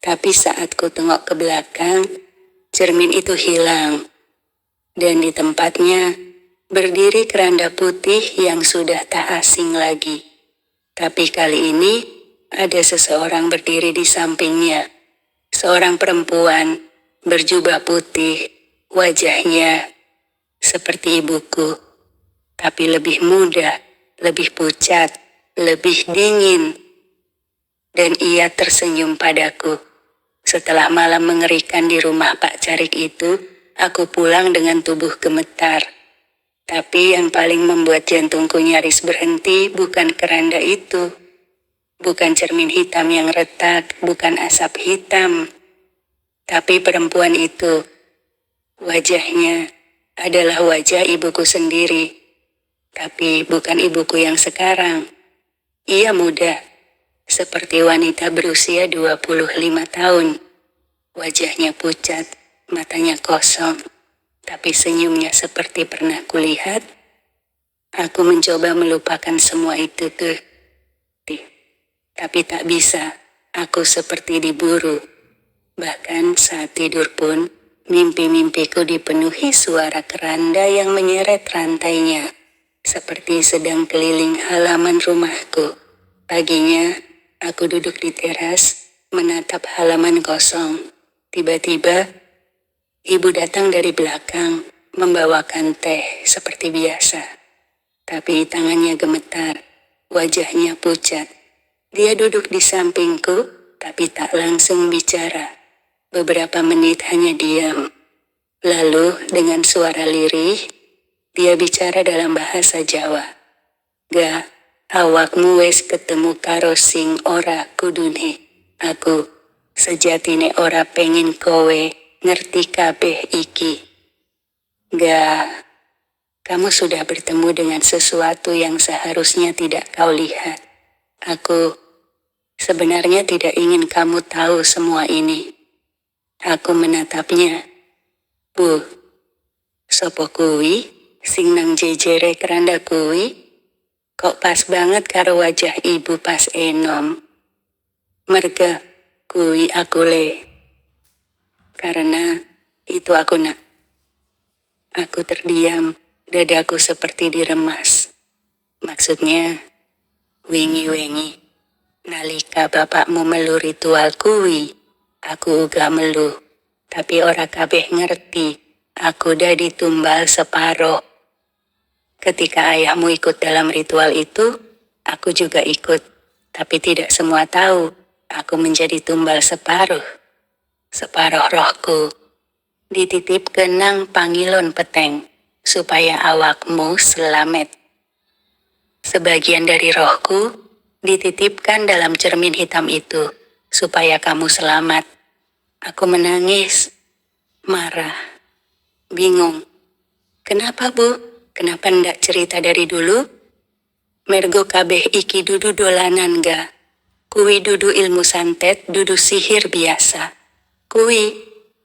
Tapi saat ku tengok ke belakang, cermin itu hilang. Dan di tempatnya, berdiri keranda putih yang sudah tak asing lagi. Tapi kali ini, ada seseorang berdiri di sampingnya. Seorang perempuan, berjubah putih, wajahnya seperti ibuku. Tapi lebih muda, lebih pucat, lebih dingin. Dan ia tersenyum padaku. Setelah malam mengerikan di rumah Pak Carik itu, aku pulang dengan tubuh gemetar. Tapi yang paling membuat jantungku nyaris berhenti bukan keranda itu. Bukan cermin hitam yang retak, bukan asap hitam. Tapi perempuan itu, wajahnya adalah wajah ibuku sendiri. Tapi bukan ibuku yang sekarang. Ia muda, seperti wanita berusia 25 tahun. Wajahnya pucat, matanya kosong. Tapi senyumnya seperti pernah kulihat. Aku mencoba melupakan semua itu tuh. Tapi tak bisa, aku seperti diburu. Bahkan saat tidur pun, mimpi-mimpiku dipenuhi suara keranda yang menyeret rantainya. Seperti sedang keliling halaman rumahku. Paginya, aku duduk di teras, menatap halaman kosong. Tiba-tiba, ibu datang dari belakang, membawakan teh seperti biasa. Tapi tangannya gemetar, wajahnya pucat. Dia duduk di sampingku, tapi tak langsung bicara. Beberapa menit hanya diam. Lalu dengan suara lirih, dia bicara dalam bahasa Jawa. Ga, awakmu wes ketemu karo sing ora kudune. Aku, sejatine ora pengen kowe ngerti kabeh iki. Ga, kamu sudah bertemu dengan sesuatu yang seharusnya tidak kau lihat. Aku sebenarnya tidak ingin kamu tahu semua ini. Aku menatapnya. Bu, sopo kuwi, sing nang jejere keranda kuwi, kok pas banget karo wajah ibu pas enom. Merga, kuwi aku le. Karena itu aku nak. Aku terdiam, dadaku seperti diremas. Maksudnya, wingi-wingi, nalika bapakmu melu ritual kuwi, aku uga melu. Tapi ora kabeh ngerti, aku dadi tumbal separo. Ketika ayahmu ikut dalam ritual itu, aku juga ikut. Tapi tidak semua tahu, aku menjadi tumbal separuh. Separuh rohku dititip ke nang pangilon peteng, supaya awakmu selamat. Sebagian dari rohku dititipkan dalam cermin hitam itu, supaya kamu selamat. Aku menangis, marah, bingung. Kenapa bu? Kenapa ndak cerita dari dulu? Mergo kabeh iki dudu dolanan ga? Kuwi dudu ilmu santet, dudu sihir biasa. Kuwi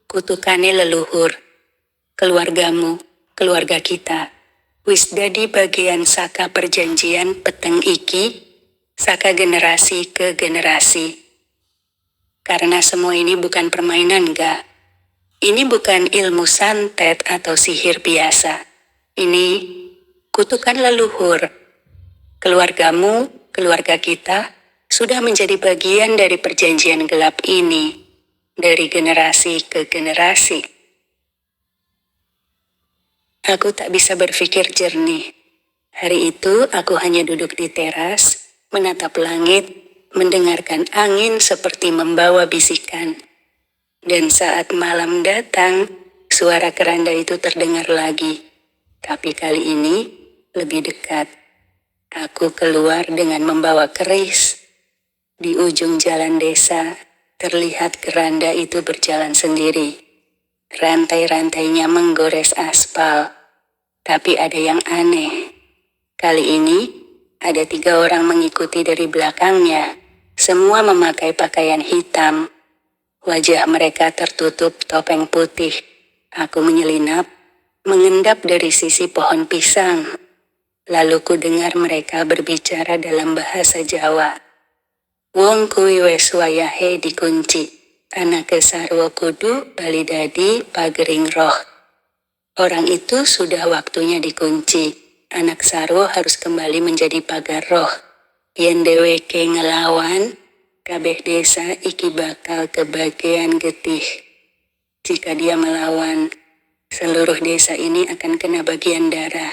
kutukane leluhur. Keluargamu, keluarga kita, wis dadi bagian saka perjanjian peteng iki, saka generasi ke generasi. Karena semua ini bukan permainan ga? Ini bukan ilmu santet atau sihir biasa. Ini kutukan leluhur. Keluargamu, keluarga kita, sudah menjadi bagian dari perjanjian gelap ini. Dari generasi ke generasi. Aku tak bisa berpikir jernih. Hari itu aku hanya duduk di teras, menatap langit, mendengarkan angin seperti membawa bisikan. Dan saat malam datang, suara keranda itu terdengar lagi. Tapi kali ini lebih dekat. Aku keluar dengan membawa keris. Di ujung jalan desa, terlihat keranda itu berjalan sendiri. Rantai-rantainya menggores aspal. Tapi ada yang aneh. Kali ini, ada 3 orang mengikuti dari belakangnya. Semua memakai pakaian hitam. Wajah mereka tertutup topeng putih. Aku menyelinap, mengendap dari sisi pohon pisang. Lalu ku dengar mereka berbicara dalam bahasa Jawa. Wong kuwi wis wayahe dikunci. Anake sarwa kudu bali dadi pagering roh. Orang itu sudah waktunya dikunci. Anak sarwa harus kembali menjadi pagar roh. Yen dheweke ngelawan, kabeh desa iki bakal kebagian getih. Jika dia melawan, seluruh desa ini akan kena bagian darah.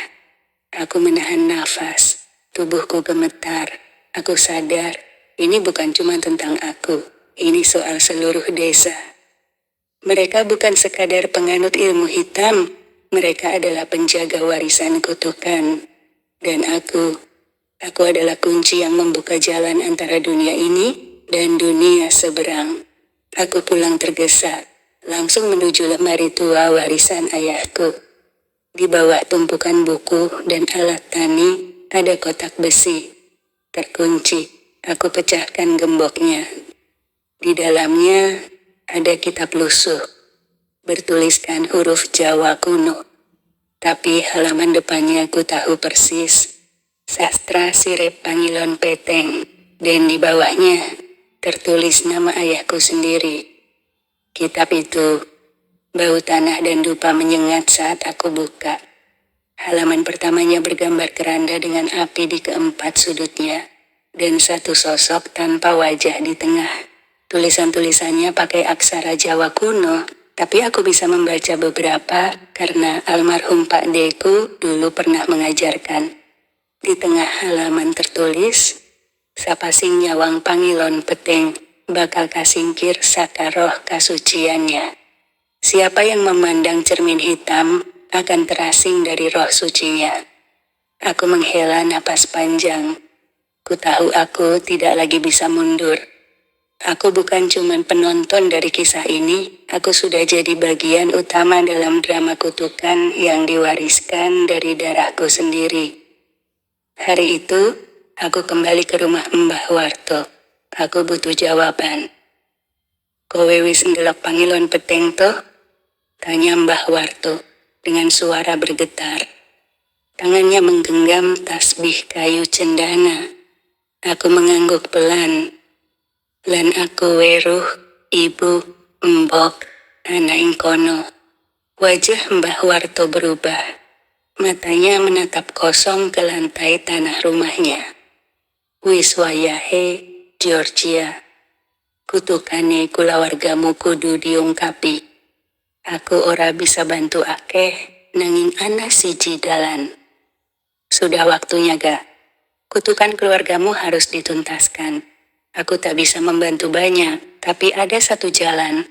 Aku menahan nafas, tubuhku gemetar. Aku sadar, ini bukan cuma tentang aku, ini soal seluruh desa. Mereka bukan sekadar penganut ilmu hitam, mereka adalah penjaga warisan kutukan. Dan aku adalah kunci yang membuka jalan antara dunia ini dan dunia seberang. Aku pulang tergesa, langsung menuju lemari tua warisan ayahku. Di bawah tumpukan buku dan alat tani, ada kotak besi. Terkunci, aku pecahkan gemboknya. Di dalamnya, ada kitab lusuh. Bertuliskan huruf Jawa kuno. Tapi halaman depannya aku tahu persis. Sastra Sirip Pangilon Peteng. Dan di bawahnya, tertulis nama ayahku sendiri. Kitab itu, bau tanah dan dupa menyengat saat aku buka. Halaman pertamanya bergambar keranda dengan api di keempat sudutnya, dan satu sosok tanpa wajah di tengah. Tulisan-tulisannya pakai aksara Jawa kuno, tapi aku bisa membaca beberapa karena almarhum Pak Deku dulu pernah mengajarkan. Di tengah halaman tertulis, Sapa sing nyawang pangilon peteng, bakal kasingkir saka roh kasuciannya. Siapa yang memandang cermin hitam, akan terasing dari roh sucinya. Aku menghela napas panjang. Ku tahu aku tidak lagi bisa mundur. Aku bukan cuma penonton dari kisah ini, aku sudah jadi bagian utama dalam drama kutukan yang diwariskan dari darahku sendiri. Hari itu, aku kembali ke rumah Mbah Warto. Aku butuh jawaban. Kowe wis ndelok pangilon peteng toh? Tanya Mbah Warto dengan suara bergetar. Tangannya menggenggam tasbih kayu cendana. Aku mengangguk pelan. Lan aku weruh, ibu, mbok, anak ing kono. Wajah Mbah Warto berubah. Matanya menatap kosong ke lantai tanah rumahnya. Wis wayahe, Georgia. Kutukane kulawargamu kudu diungkapi. Aku ora bisa bantu akeh, nanging ana siji dalan. Sudah waktunya ga? Kutukan keluargamu harus dituntaskan. Aku tak bisa membantu banyak, tapi ada satu jalan.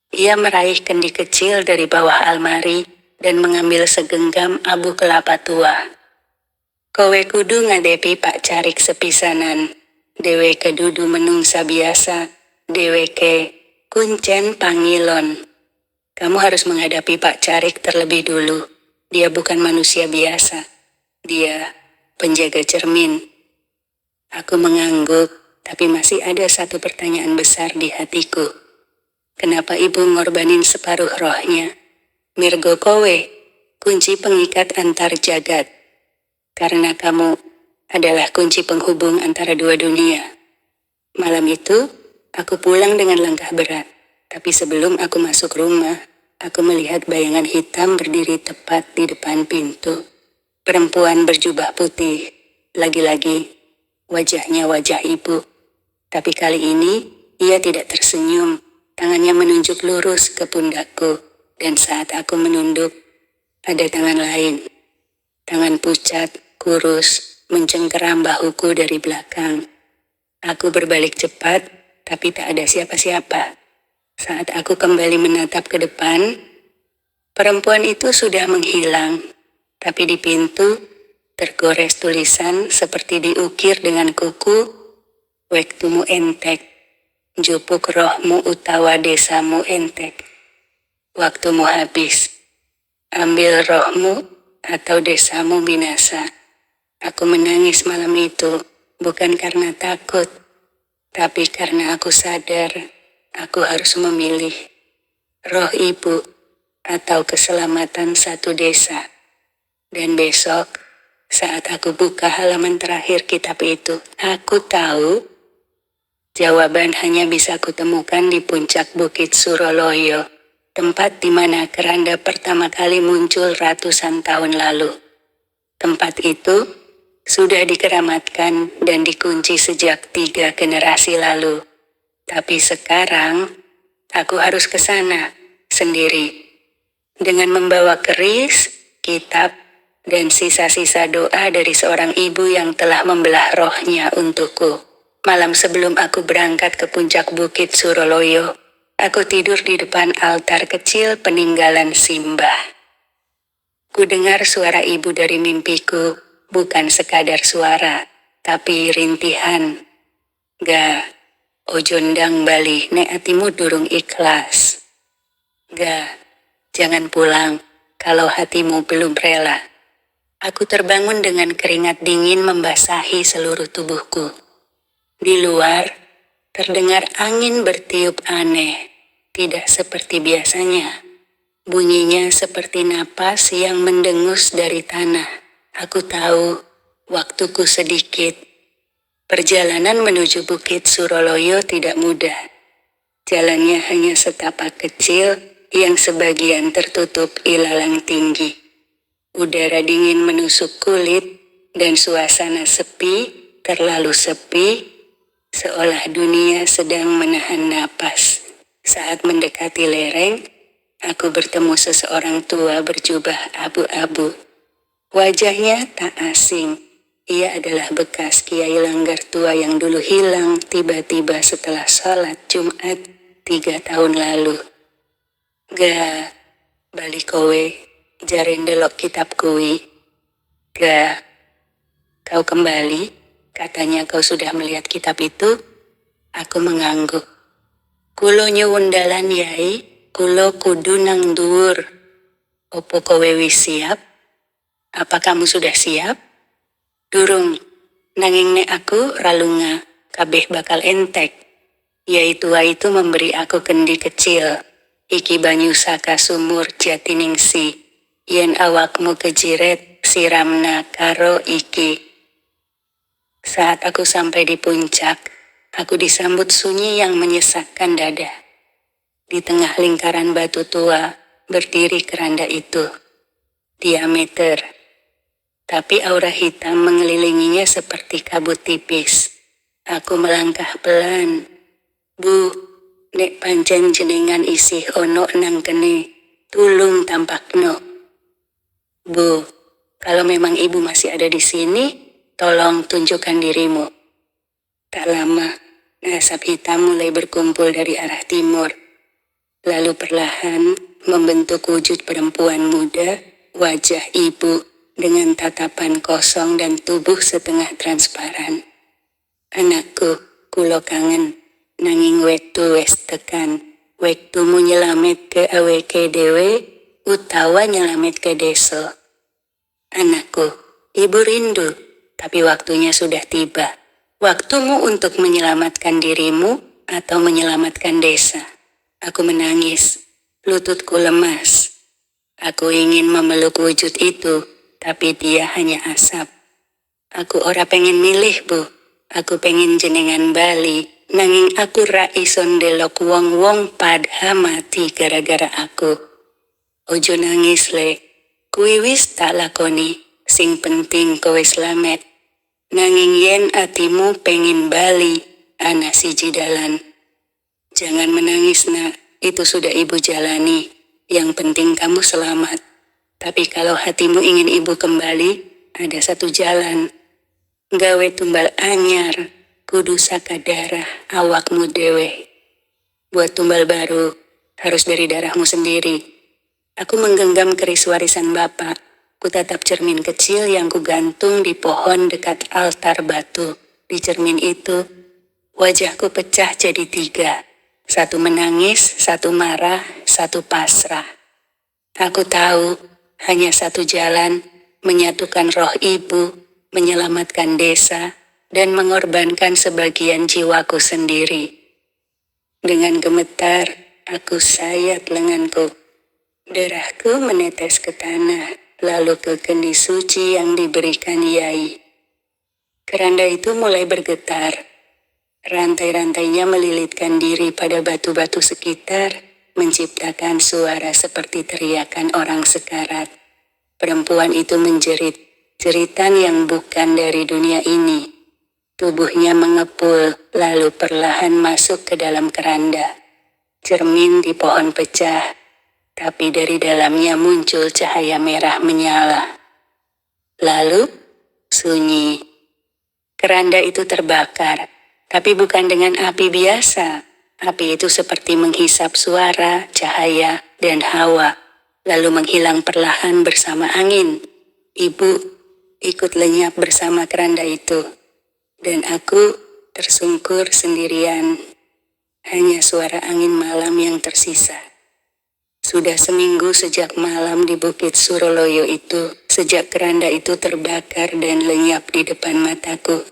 Ia meraih kendi kecil dari bawah almari dan mengambil segenggam abu kelapa tua. Kowe kudu ngadepi Pak Carik sepisanan. Dheweke dudu menungsa biasa. Dheweke kuncen pangilon. Kamu harus menghadapi Pak Carik terlebih dulu. Dia bukan manusia biasa. Dia penjaga cermin. Aku mengangguk, tapi masih ada satu pertanyaan besar di hatiku. Kenapa ibu ngorbanin separuh rohnya? Mirgo kowe, kunci pengikat antar jagat. Karena kamu adalah kunci penghubung antara dua dunia. Malam itu, aku pulang dengan langkah berat. Tapi sebelum aku masuk rumah, aku melihat bayangan hitam berdiri tepat di depan pintu. Perempuan berjubah putih. Lagi-lagi, wajahnya wajah ibu. Tapi kali ini, ia tidak tersenyum. Tangannya menunjuk lurus ke pundakku. Dan saat aku menunduk, ada tangan lain. Tangan pucat, kurus, mencengkeram bahuku dari belakang. Aku berbalik cepat, tapi tak ada siapa-siapa. Saat aku kembali menatap ke depan, perempuan itu sudah menghilang. Tapi di pintu, tergores tulisan seperti diukir dengan kuku, "Wektumu entek, jupuk rohmu utawa desamu entek." Waktumu habis, ambil rohmu atau desamu binasa. Aku menangis malam itu, bukan karena takut, tapi karena aku sadar aku harus memilih roh ibu atau keselamatan satu desa. Dan besok, saat aku buka halaman terakhir kitab itu, aku tahu jawaban hanya bisa kutemukan di puncak Bukit Suroloyo, tempat di mana keranda pertama kali muncul ratusan tahun lalu. Tempat itu sudah dikeramatkan dan dikunci sejak 3 generasi lalu. Tapi sekarang, aku harus ke sana sendiri. Dengan membawa keris, kitab, dan sisa-sisa doa dari seorang ibu yang telah membelah rohnya untukku. Malam sebelum aku berangkat ke puncak Bukit Suroloyo, aku tidur di depan altar kecil peninggalan Simbah. Ku dengar suara ibu dari mimpiku, bukan sekadar suara, tapi rintihan. Ga, ojo ndang bali nek atimu durung ikhlas. Ga, jangan pulang kalau hatimu belum rela. Aku terbangun dengan keringat dingin membasahi seluruh tubuhku. Di luar, terdengar angin bertiup aneh, tidak seperti biasanya. Bunyinya seperti napas yang mendengus dari tanah. Aku tahu, waktuku sedikit. Perjalanan menuju Bukit Suroloyo tidak mudah. Jalannya hanya setapak kecil yang sebagian tertutup ilalang tinggi. Udara dingin menusuk kulit dan suasana sepi, terlalu sepi, seolah dunia sedang menahan napas. Saat mendekati lereng, aku bertemu seseorang tua berjubah abu-abu. Wajahnya tak asing. Ia adalah bekas Kiai Langgar tua yang dulu hilang tiba-tiba setelah sholat Jumat 3 tahun lalu. Ga, balik kowe, jaren delok kitab kuwi. Ga, kau kembali, katanya kau sudah melihat kitab itu. Aku mengangguk. Kulo nyuwun dalan yai, kulo kudu nang dhuwur. Opo kowe wis siap? Apa kamu sudah siap? Durung, nanging nek aku ralunga, kabeh bakal entek. Yaitu itu memberi aku kendi kecil. Iki banyu saka sumur Jatiningsih. Yen awakmu kejiret, siramna karo iki. Saat aku sampai di puncak, aku disambut sunyi yang menyesakkan dada. Di tengah lingkaran batu tua, berdiri keranda itu. Diameter. Tapi aura hitam mengelilinginya seperti kabut tipis. Aku melangkah pelan. Bu, nek pancen jenengan isih ono nang kene, tulung tampakno. Bu, kalau memang ibu masih ada di sini, tolong tunjukkan dirimu. Tak lama, asap hitam mulai berkumpul dari arah timur. Lalu perlahan membentuk wujud perempuan muda, wajah ibu, dengan tatapan kosong dan tubuh setengah transparan. Anakku, kulo kangen, nanging wektu wes tekan. Wektumu nyelamet ke aweke dewe, utawa nyelamet ke deso. Anakku, ibu rindu, tapi waktunya sudah tiba. Waktumu untuk menyelamatkan dirimu atau menyelamatkan desa. Aku menangis, lututku lemas. Aku ingin memeluk wujud itu, tapi dia hanya asap. Aku ora pengen milih, Bu. Aku pengen jenengan bali, nanging aku ra ison delok wong-wong padha mati gara-gara aku. Ojo nangis le, kuwi wis tak lakoni, sing penting kowe slamet. Nanging yen atimu pengen bali, ana siji dalan. Jangan menangis nak, itu sudah ibu jalani, yang penting kamu selamat. Tapi kalau hatimu ingin ibu kembali, ada satu jalan. gawe tumbal anyar, kudu sakadarah awakmu dewe. Buat tumbal baru, harus dari darahmu sendiri. Aku menggenggam keris warisan bapak. Kutatap cermin kecil yang kugantung di pohon dekat altar batu. Di cermin itu, wajahku pecah jadi 3. Satu menangis, satu marah, satu pasrah. Aku tahu, hanya satu jalan, menyatukan roh ibu, menyelamatkan desa, dan mengorbankan sebagian jiwaku sendiri. Dengan gemetar, aku sayat lenganku. Darahku menetes ke tanah, lalu ke kendi suci yang diberikan Yai. Keranda itu mulai bergetar. Rantai-rantainya melilitkan diri pada batu-batu sekitar, menciptakan suara seperti teriakan orang sekarat. Perempuan itu menjerit, jeritan yang bukan dari dunia ini. Tubuhnya mengepul, lalu perlahan masuk ke dalam keranda. Cermin di pohon pecah, tapi dari dalamnya muncul cahaya merah menyala. Lalu, sunyi. Keranda itu terbakar. Tapi bukan dengan api biasa. Api itu seperti menghisap suara, cahaya, dan hawa, lalu menghilang perlahan bersama angin. Ibu ikut lenyap bersama keranda itu. Dan aku tersungkur sendirian. Hanya suara angin malam yang tersisa. Sudah seminggu sejak malam di Bukit Suroloyo itu, sejak keranda itu terbakar dan lenyap di depan mataku.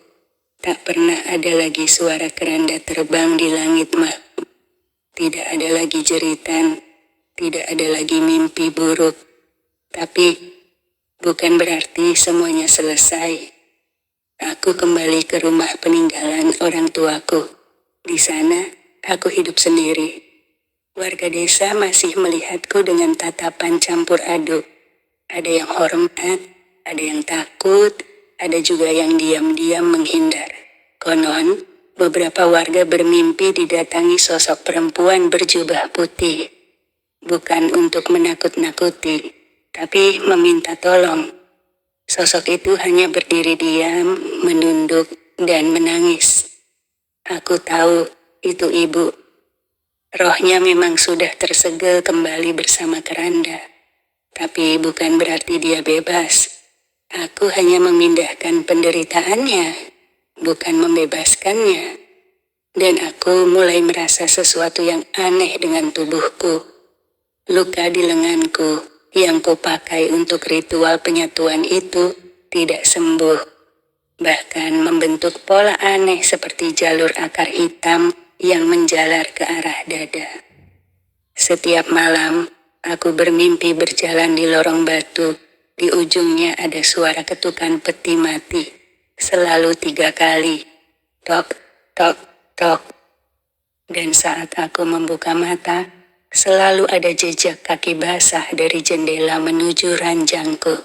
Tak pernah ada lagi suara keranda terbang di langit malam. Tidak ada lagi jeritan, tidak ada lagi mimpi buruk. Tapi, bukan berarti semuanya selesai. Aku kembali ke rumah peninggalan orang tuaku. Di sana, aku hidup sendiri. Warga desa masih melihatku dengan tatapan campur aduk. Ada yang hormat, ada yang takut, ada juga yang diam-diam menghindar. Konon, beberapa warga bermimpi didatangi sosok perempuan berjubah putih. Bukan untuk menakut-nakuti, tapi meminta tolong. Sosok itu hanya berdiri diam, menunduk, dan menangis. Aku tahu itu ibu. Rohnya memang sudah tersegel kembali bersama keranda. Tapi bukan berarti dia bebas. Aku hanya memindahkan penderitaannya, bukan membebaskannya. Dan aku mulai merasa sesuatu yang aneh dengan tubuhku. Luka di lenganku yang kupakai untuk ritual penyatuan itu tidak sembuh. Bahkan membentuk pola aneh seperti jalur akar hitam yang menjalar ke arah dada. Setiap malam, aku bermimpi berjalan di lorong batu. Di ujungnya ada suara ketukan peti mati. Selalu 3 kali. Tok, tok, tok. Dan saat aku membuka mata, selalu ada jejak kaki basah dari jendela menuju ranjangku.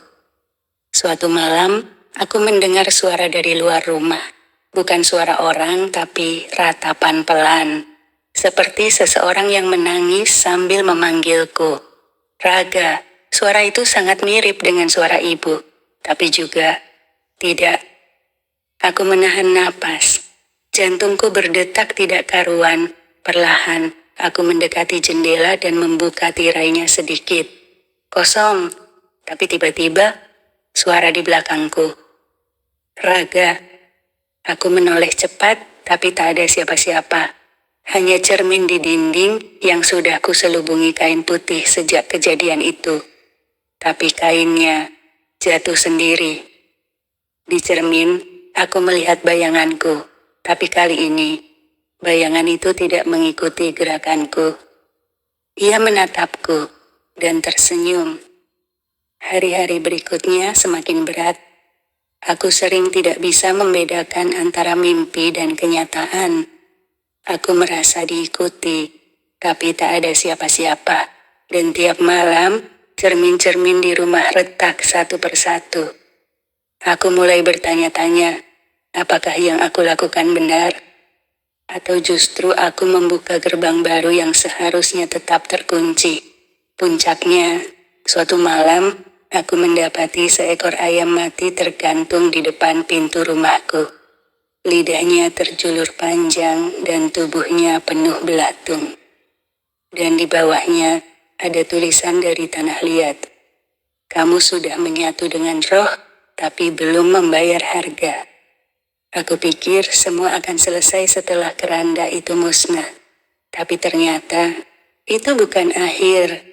Suatu malam, aku mendengar suara dari luar rumah. Bukan suara orang, tapi ratapan pelan. Seperti seseorang yang menangis sambil memanggilku. Raga, suara itu sangat mirip dengan suara ibu. Tapi juga tidak. Aku menahan napas. Jantungku berdetak tidak karuan. Perlahan, aku mendekati jendela dan membuka tirainya sedikit. Kosong, tapi tiba-tiba, suara di belakangku. Raga. Aku menoleh cepat, tapi tak ada siapa-siapa. Hanya cermin di dinding yang sudah kuselubungi kain putih sejak kejadian itu. Tapi kainnya jatuh sendiri. Di cermin, aku melihat bayanganku. Tapi kali ini, bayangan itu tidak mengikuti gerakanku. Ia menatapku dan tersenyum. Hari-hari berikutnya semakin berat. Aku sering tidak bisa membedakan antara mimpi dan kenyataan. Aku merasa diikuti, tapi tak ada siapa-siapa. Dan tiap malam, cermin-cermin di rumah retak satu persatu. Aku mulai bertanya-tanya, apakah yang aku lakukan benar? Atau justru aku membuka gerbang baru yang seharusnya tetap terkunci? Puncaknya, suatu malam, aku mendapati seekor ayam mati tergantung di depan pintu rumahku. Lidahnya terjulur panjang dan tubuhnya penuh belatung. Dan di bawahnya ada tulisan dari tanah liat. Kamu sudah menyatu dengan roh, tapi belum membayar harga. Aku pikir semua akan selesai setelah keranda itu musnah. Tapi ternyata itu bukan akhir.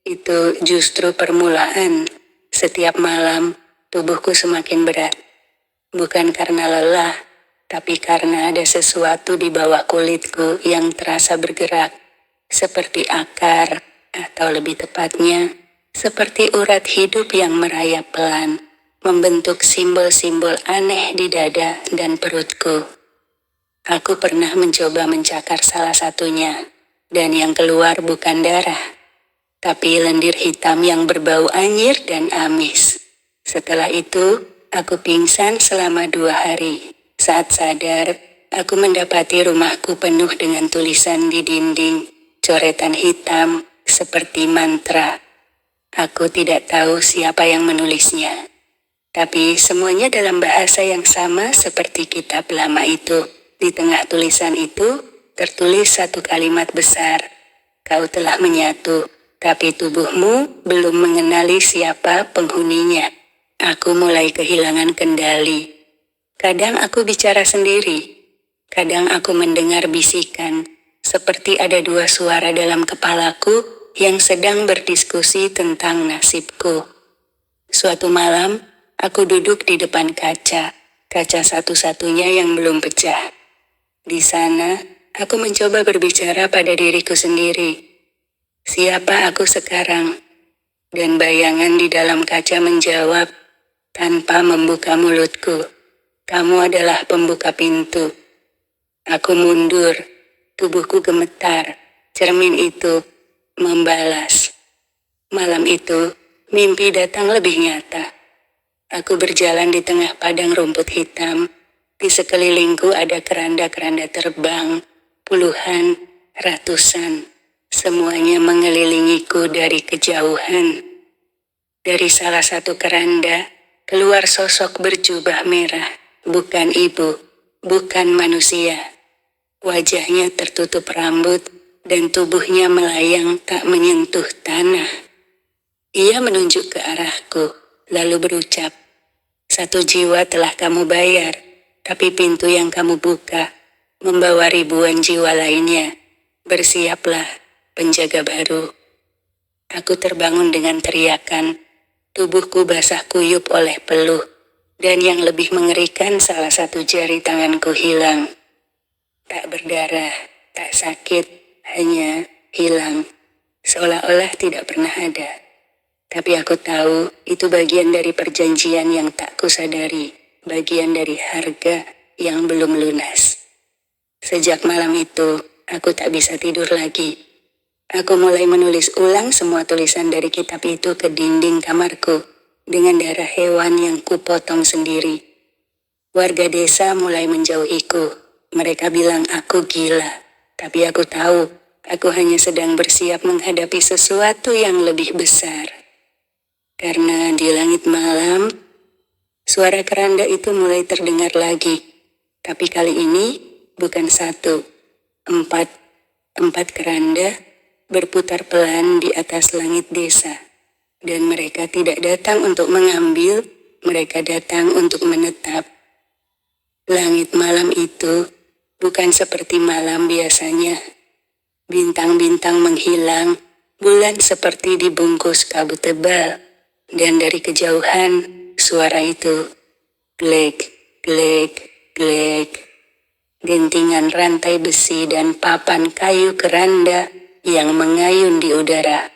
Itu justru permulaan. Setiap malam tubuhku semakin berat. Bukan karena lelah, tapi karena ada sesuatu di bawah kulitku yang terasa bergerak. Seperti akar, atau lebih tepatnya, seperti urat hidup yang merayap pelan. Membentuk simbol-simbol aneh di dada dan perutku. Aku pernah mencoba mencakar salah satunya, dan yang keluar bukan darah, tapi lendir hitam yang berbau anyir dan amis. Setelah itu, aku pingsan selama 2 hari. Saat sadar, aku mendapati rumahku penuh dengan tulisan di dinding, coretan hitam, seperti mantra. Aku tidak tahu siapa yang menulisnya. Tapi semuanya dalam bahasa yang sama seperti kitab lama itu. Di tengah tulisan itu, tertulis satu kalimat besar. Kau telah menyatu, tapi tubuhmu belum mengenali siapa penghuninya. Aku mulai kehilangan kendali. Kadang aku bicara sendiri. Kadang aku mendengar bisikan, seperti ada 2 suara dalam kepalaku yang sedang berdiskusi tentang nasibku. Suatu malam, aku duduk di depan kaca satu-satunya yang belum pecah. Di sana, aku mencoba berbicara pada diriku sendiri. Siapa aku sekarang? Dan bayangan di dalam kaca menjawab, tanpa membuka mulutku. Kamu adalah pembuka pintu. Aku mundur, tubuhku gemetar. Cermin itu membalas. Malam itu, mimpi datang lebih nyata. Aku berjalan di tengah padang rumput hitam. Di sekelilingku ada keranda-keranda terbang, puluhan, ratusan. Semuanya mengelilingiku dari kejauhan. Dari salah satu keranda, keluar sosok berjubah merah. Bukan ibu, bukan manusia. Wajahnya tertutup rambut, dan tubuhnya melayang tak menyentuh tanah. Ia menunjuk ke arahku, lalu berucap, 1 jiwa telah kamu bayar, tapi pintu yang kamu buka membawa ribuan jiwa lainnya. Bersiaplah, penjaga baru. Aku terbangun dengan teriakan, tubuhku basah kuyup oleh peluh, dan yang lebih mengerikan salah satu jari tanganku hilang. Tak berdarah, tak sakit, hanya hilang, seolah-olah tidak pernah ada. Tapi aku tahu itu bagian dari perjanjian yang tak kusadari, bagian dari harga yang belum lunas. Sejak malam itu, aku tak bisa tidur lagi. Aku mulai menulis ulang semua tulisan dari kitab itu ke dinding kamarku, dengan darah hewan yang kupotong sendiri. Warga desa mulai menjauhiku. Mereka bilang aku gila, tapi aku tahu aku hanya sedang bersiap menghadapi sesuatu yang lebih besar. Karena di langit malam, suara keranda itu mulai terdengar lagi. Tapi kali ini bukan 1, 4 keranda berputar pelan di atas langit desa. Dan mereka tidak datang untuk mengambil, mereka datang untuk menetap. Langit malam itu bukan seperti malam biasanya. Bintang-bintang menghilang, bulan seperti dibungkus kabut tebal. Dan dari kejauhan, suara itu, glek, glek, glek. Dentingan rantai besi dan papan kayu keranda yang mengayun di udara.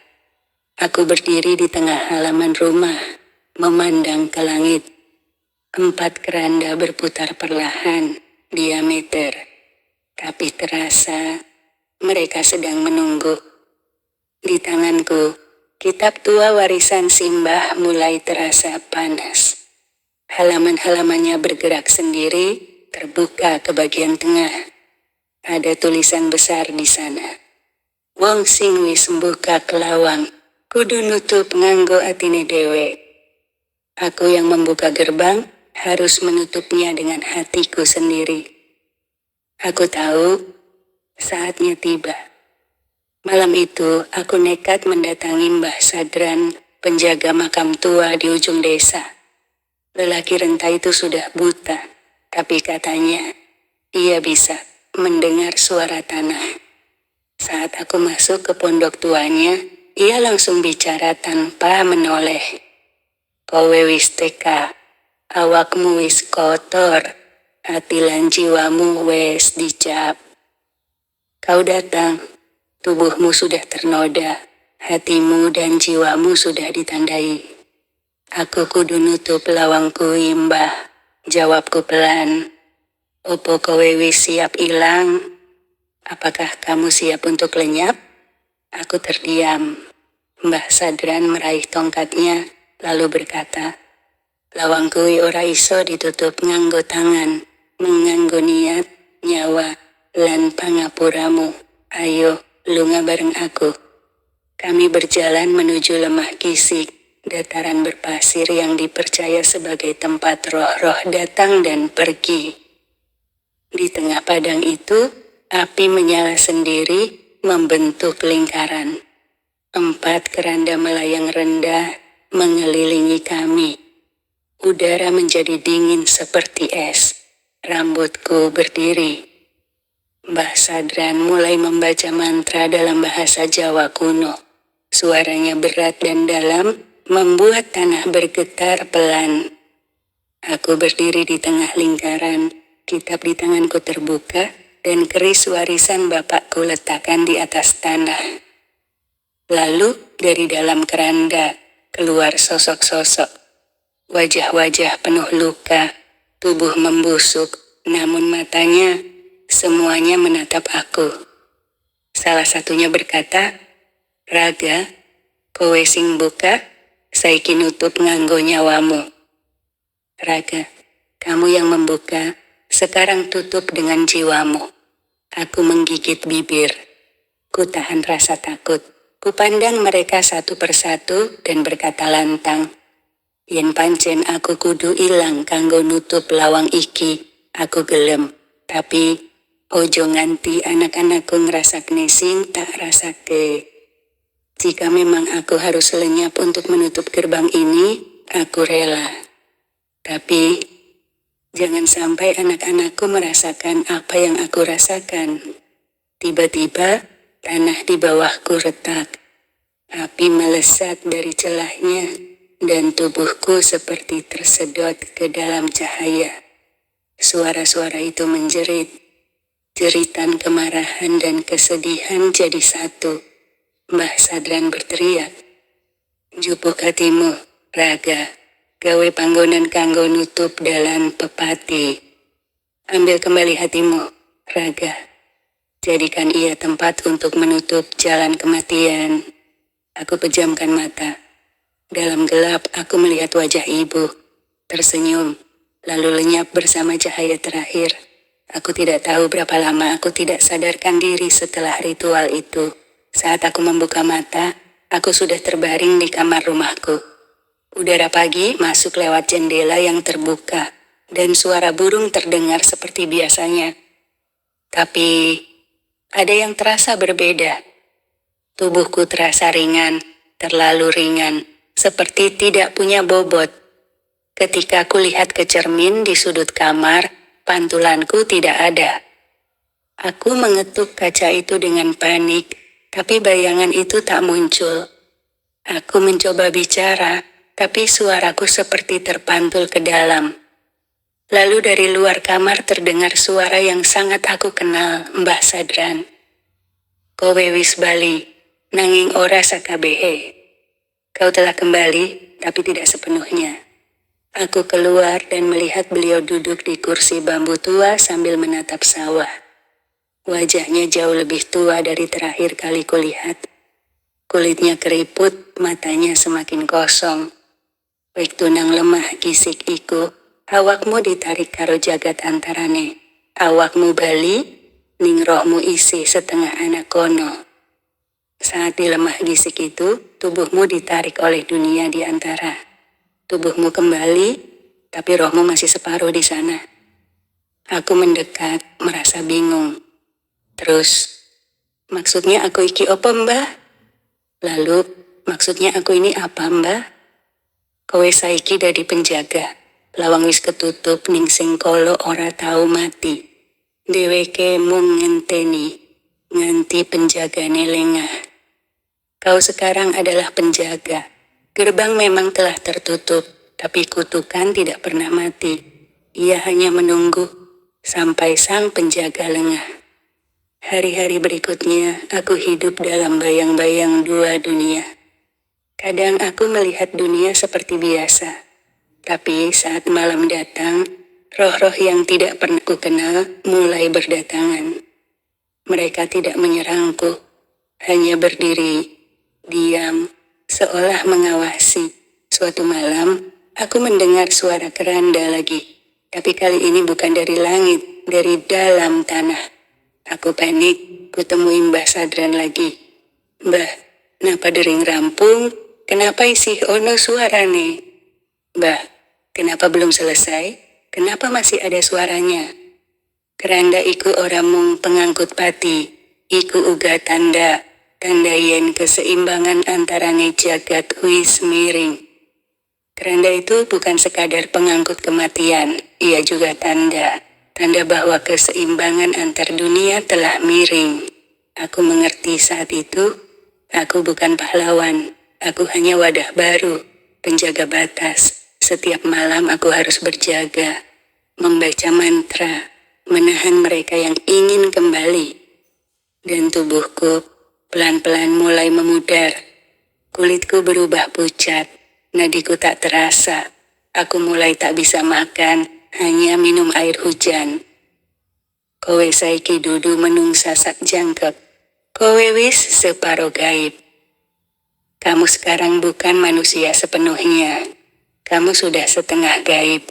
Aku berdiri di tengah halaman rumah, memandang ke langit. 4 keranda berputar perlahan, diameter. Tapi terasa, mereka sedang menunggu. Di tanganku, kitab tua warisan Simbah mulai terasa panas. Halaman-halamannya bergerak sendiri, terbuka ke bagian tengah. Ada tulisan besar di sana. Wong sing wis mbuka kelawang, kudu nutup nganggo atine dewe. Aku yang membuka gerbang harus menutupnya dengan hatiku sendiri. Aku tahu saatnya tiba. Malam itu aku nekat mendatangi Mbah Sadran, penjaga makam tua di ujung desa. Lelaki renta itu sudah buta, tapi katanya ia bisa mendengar suara tanah. Saat aku masuk ke pondok tuanya, ia langsung bicara tanpa menoleh. Kowe wis teka, awakmu wis kotor, hati lan jiwamu wis dicap. Kau datang, tubuhmu sudah ternoda, hatimu dan jiwamu sudah ditandai. Aku kudu nutup lawangku imbah, jawabku pelan. Opo kowe wis siap ilang? Apakah kamu siap untuk lenyap? Aku terdiam. Mbah Sadran meraih tongkatnya, lalu berkata, lawangku ora iso ditutup nganggo tangan, menganggo niat, nyawa, lan pangapuramu. Ayo, lunga bareng aku. Kami berjalan menuju lemah Kisik, dataran berpasir yang dipercaya sebagai tempat roh-roh datang dan pergi. Di tengah padang itu, api menyala sendiri, membentuk lingkaran. 4 keranda melayang rendah mengelilingi kami. Udara menjadi dingin seperti es. Rambutku berdiri. Mbah Sadran mulai membaca mantra dalam bahasa Jawa kuno. Suaranya berat dan dalam, membuat tanah bergetar pelan. Aku berdiri di tengah lingkaran, kitab di tanganku terbuka, dan keris warisan bapakku letakkan di atas tanah. Lalu, dari dalam keranda, keluar sosok-sosok. Wajah-wajah penuh luka, tubuh membusuk, namun matanya, semuanya menatap aku. Salah satunya berkata, Raga, kowe sing buka, saiki nutup nganggo nyawamu. Raga, kamu yang membuka, sekarang tutup dengan jiwamu. Aku menggigit bibir. Ku tahan rasa takut. Kupandang mereka satu persatu dan berkata lantang, yen pancen aku kudu ilang kanggo nutup lawang iki, aku gelem. Tapi, ojo nganti anak-anakku ngrasakne sing tak rasake. Jika memang aku harus lenyap untuk menutup gerbang ini, aku rela. Tapi, jangan sampai anak-anakku merasakan apa yang aku rasakan. Tiba-tiba, tanah di bawahku retak. Api melesat dari celahnya, dan tubuhku seperti tersedot ke dalam cahaya. Suara-suara itu menjerit. Jeritan kemarahan dan kesedihan jadi satu. Mbah Sadran berteriak, jupuk hatimu, Raga, gawe panggonan kanggo nutup dalan pepati. Ambil kembali hatimu, Raga. Jadikan ia tempat untuk menutup jalan kematian. Aku pejamkan mata. Dalam gelap aku melihat wajah ibu. Tersenyum, lalu lenyap bersama cahaya terakhir. Aku tidak tahu berapa lama aku tidak sadarkan diri setelah ritual itu. Saat aku membuka mata, aku sudah terbaring di kamar rumahku. Udara pagi masuk lewat jendela yang terbuka, dan suara burung terdengar seperti biasanya. Tapi, ada yang terasa berbeda. Tubuhku terasa ringan, terlalu ringan, seperti tidak punya bobot. Ketika aku lihat ke cermin di sudut kamar, pantulanku tidak ada. Aku mengetuk kaca itu dengan panik, tapi bayangan itu tak muncul. Aku mencoba bicara, tapi suaraku seperti terpantul ke dalam. Lalu dari luar kamar terdengar suara yang sangat aku kenal, Mbah Sadran. Kowe wis bali, nanging ora sakabehe. Kau telah kembali, tapi tidak sepenuhnya. Aku keluar dan melihat beliau duduk di kursi bambu tua sambil menatap sawah. Wajahnya jauh lebih tua dari terakhir kali kulihat. Kulitnya keriput, matanya semakin kosong. Wektu nang lemah Kisik iku, awakmu ditarik karo jagat antarane. Awakmu bali, ning rohmu isi setengah anak kono. Saat di lemah gisik itu, tubuhmu ditarik oleh dunia di antara. Tubuhmu kembali, tapi rohmu masih separuh di sana. Aku mendekat, merasa bingung. Terus, maksudnya aku iki apa mbah? Lalu, maksudnya aku ini apa mbah? Kowe saiki dadi penjaga. Lawang wis ketutup ning sing kala ora tau mati. Dheweke mung ngenteni, nganti penjagane lengah. Kau sekarang adalah penjaga. Gerbang memang telah tertutup, tapi kutukan tidak pernah mati. Ia hanya menunggu sampai sang penjaga lengah. Hari-hari berikutnya, aku hidup dalam bayang-bayang dua dunia. Kadang aku melihat dunia seperti biasa. Tapi saat malam datang, roh-roh yang tidak pernah kukenal mulai berdatangan. Mereka tidak menyerangku, hanya berdiri, diam, seolah mengawasi. Suatu malam, aku mendengar suara keranda lagi. Tapi kali ini bukan dari langit, dari dalam tanah. Aku panik, kutemui Mbah Sadran lagi. Mbah, kenapa dering rampung? Kenapa isi ono suarane? Mbah, kenapa belum selesai? Kenapa masih ada suaranya? Keranda iku ora mung pengangkut pati, iku uga tanda yen keseimbangan antarane jagat wis miring. Keranda itu bukan sekadar pengangkut kematian, ia juga tanda bahwa keseimbangan antar dunia telah miring. Aku mengerti saat itu, aku bukan pahlawan, aku hanya wadah baru, penjaga batas. Setiap malam aku harus berjaga, membaca mantra, menahan mereka yang ingin kembali. Dan tubuhku pelan-pelan mulai memudar. Kulitku berubah pucat, nadiku tak terasa. Aku mulai tak bisa makan, hanya minum air hujan. Kowe saiki dudu menungsa sak jangkep. Kowe wis separo gaib. Kamu sekarang bukan manusia sepenuhnya. Kamu sudah setengah gaib.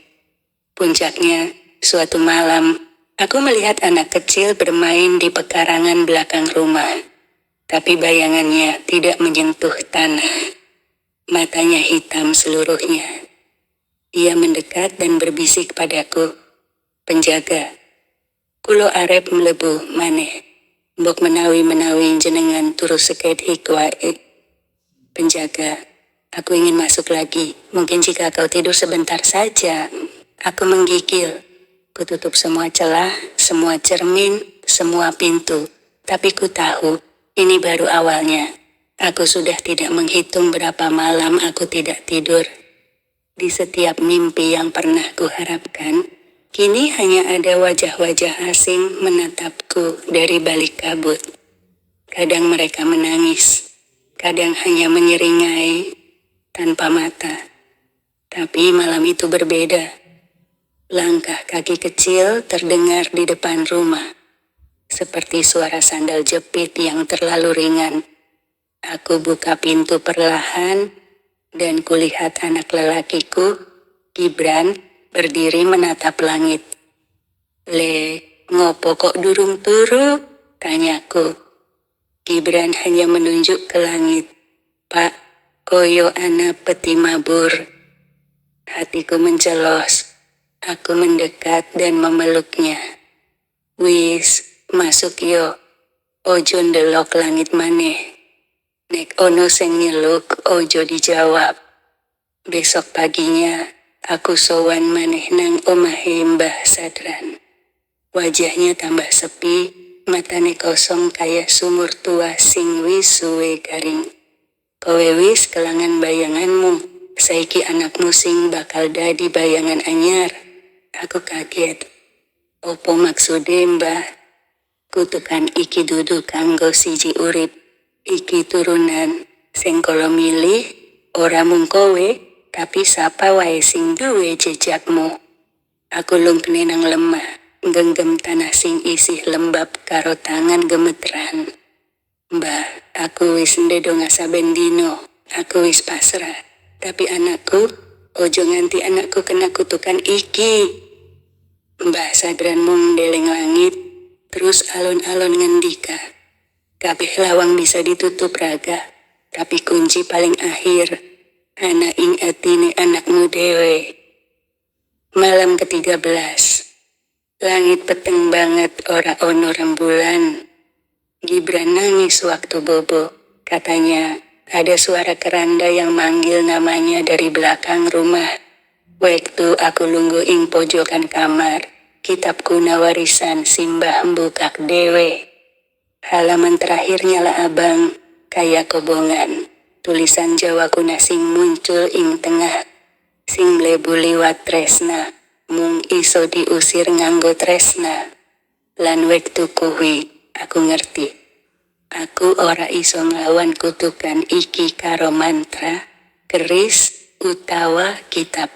Puncaknya, suatu malam, aku melihat anak kecil bermain di pekarangan belakang rumah. Tapi bayangannya tidak menyentuh tanah. Matanya hitam seluruhnya. Ia mendekat dan berbisik padaku. Penjaga, kulo arep mlebu maneh. Mbok menawi jenengan turu seket hikwae. Penjaga, aku ingin masuk lagi. Mungkin jika kau tidur sebentar saja. Aku menggigil. Kututup semua celah, semua cermin, semua pintu. Tapi ku tahu, ini baru awalnya. Aku sudah tidak menghitung berapa malam aku tidak tidur. Di setiap mimpi yang pernah kuharapkan, kini hanya ada wajah-wajah asing menatapku dari balik kabut. Kadang mereka menangis, kadang hanya menyeringai tanpa mata. Tapi malam itu berbeda. Langkah kaki kecil terdengar di depan rumah. Seperti suara sandal jepit yang terlalu ringan. Aku buka pintu perlahan dan kulihat anak lelakiku, Gibran, berdiri menatap langit. Le, ngopo kok durung turu? Tanyaku. Gibran hanya menunjuk ke langit. Pak, koyo ana peti mabur. Hatiku mencelos. Aku mendekat dan memeluknya. Wis, masuk yo. Ojo ndelok langit maneh. Nek ono sing nyeluk, ojo dijawab. Besok paginya, aku sowan maneh nang omahe Mbah Sadran. Wajahnya tambah sepi, matane kosong kaya sumur tua sing wis suwe garing. Kowe wis kelangan bayanganmu, saiki anakmu sing bakal dadi bayangan anyar. Aku kaget. Opo maksude Mbah? Kutukan iki dudu kanggo siji urip. Iki turunan, sing kala milih, ora mung kowe, tapi sapa wae sing duwe jejakmu. Aku lungkne nang lemah, genggam tanah sing isih lembab karo tangan gemeteran. Mbah, aku wis ndedonga saben dino, aku wis pasrah. Tapi anakku, ojo nganti anakku kena kutukan iki. Mbah Sadran mung ndeleng langit, terus alon-alon ngendika. Kabeh lawang bisa ditutup raga, tapi kunci paling akhir, ana ing atine anakmu dewe. Malam ke-13. Langit peteng banget ora ono rembulan. Gibran nangis waktu bobo. Katanya, ada suara keranda yang manggil namanya dari belakang rumah. Waktu aku lungguh ing pojokan kamar, kitab kuna warisan simbah mbukak dewe. Halaman terakhirnya lah abang, kaya kobongan. Tulisan Jawa kuna sing muncul ing tengah. Sing mlebu liwat tresna, mung iso diusir nganggo tresna. Lan wektu kuwi, aku ngerti. Aku ora iso nglawan kutukan iki karo mantra, keris, utawa kitab.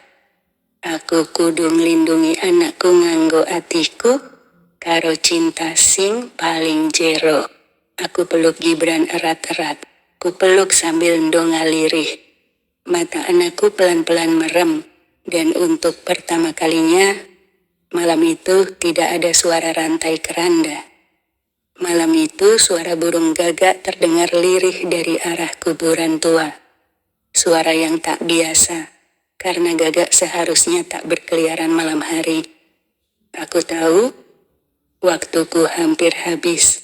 Aku kudu nglindungi anakku nganggo atiku, karo cinta sing paling jero. Aku peluk Gibran erat-erat, ku peluk sambil ndonga lirih. Mata anakku pelan-pelan merem, dan untuk pertama kalinya, malam itu tidak ada suara rantai keranda. Malam itu suara burung gagak terdengar lirih dari arah kuburan tua. Suara yang tak biasa, karena gagak seharusnya tak berkeliaran malam hari. Aku tahu, waktuku hampir habis.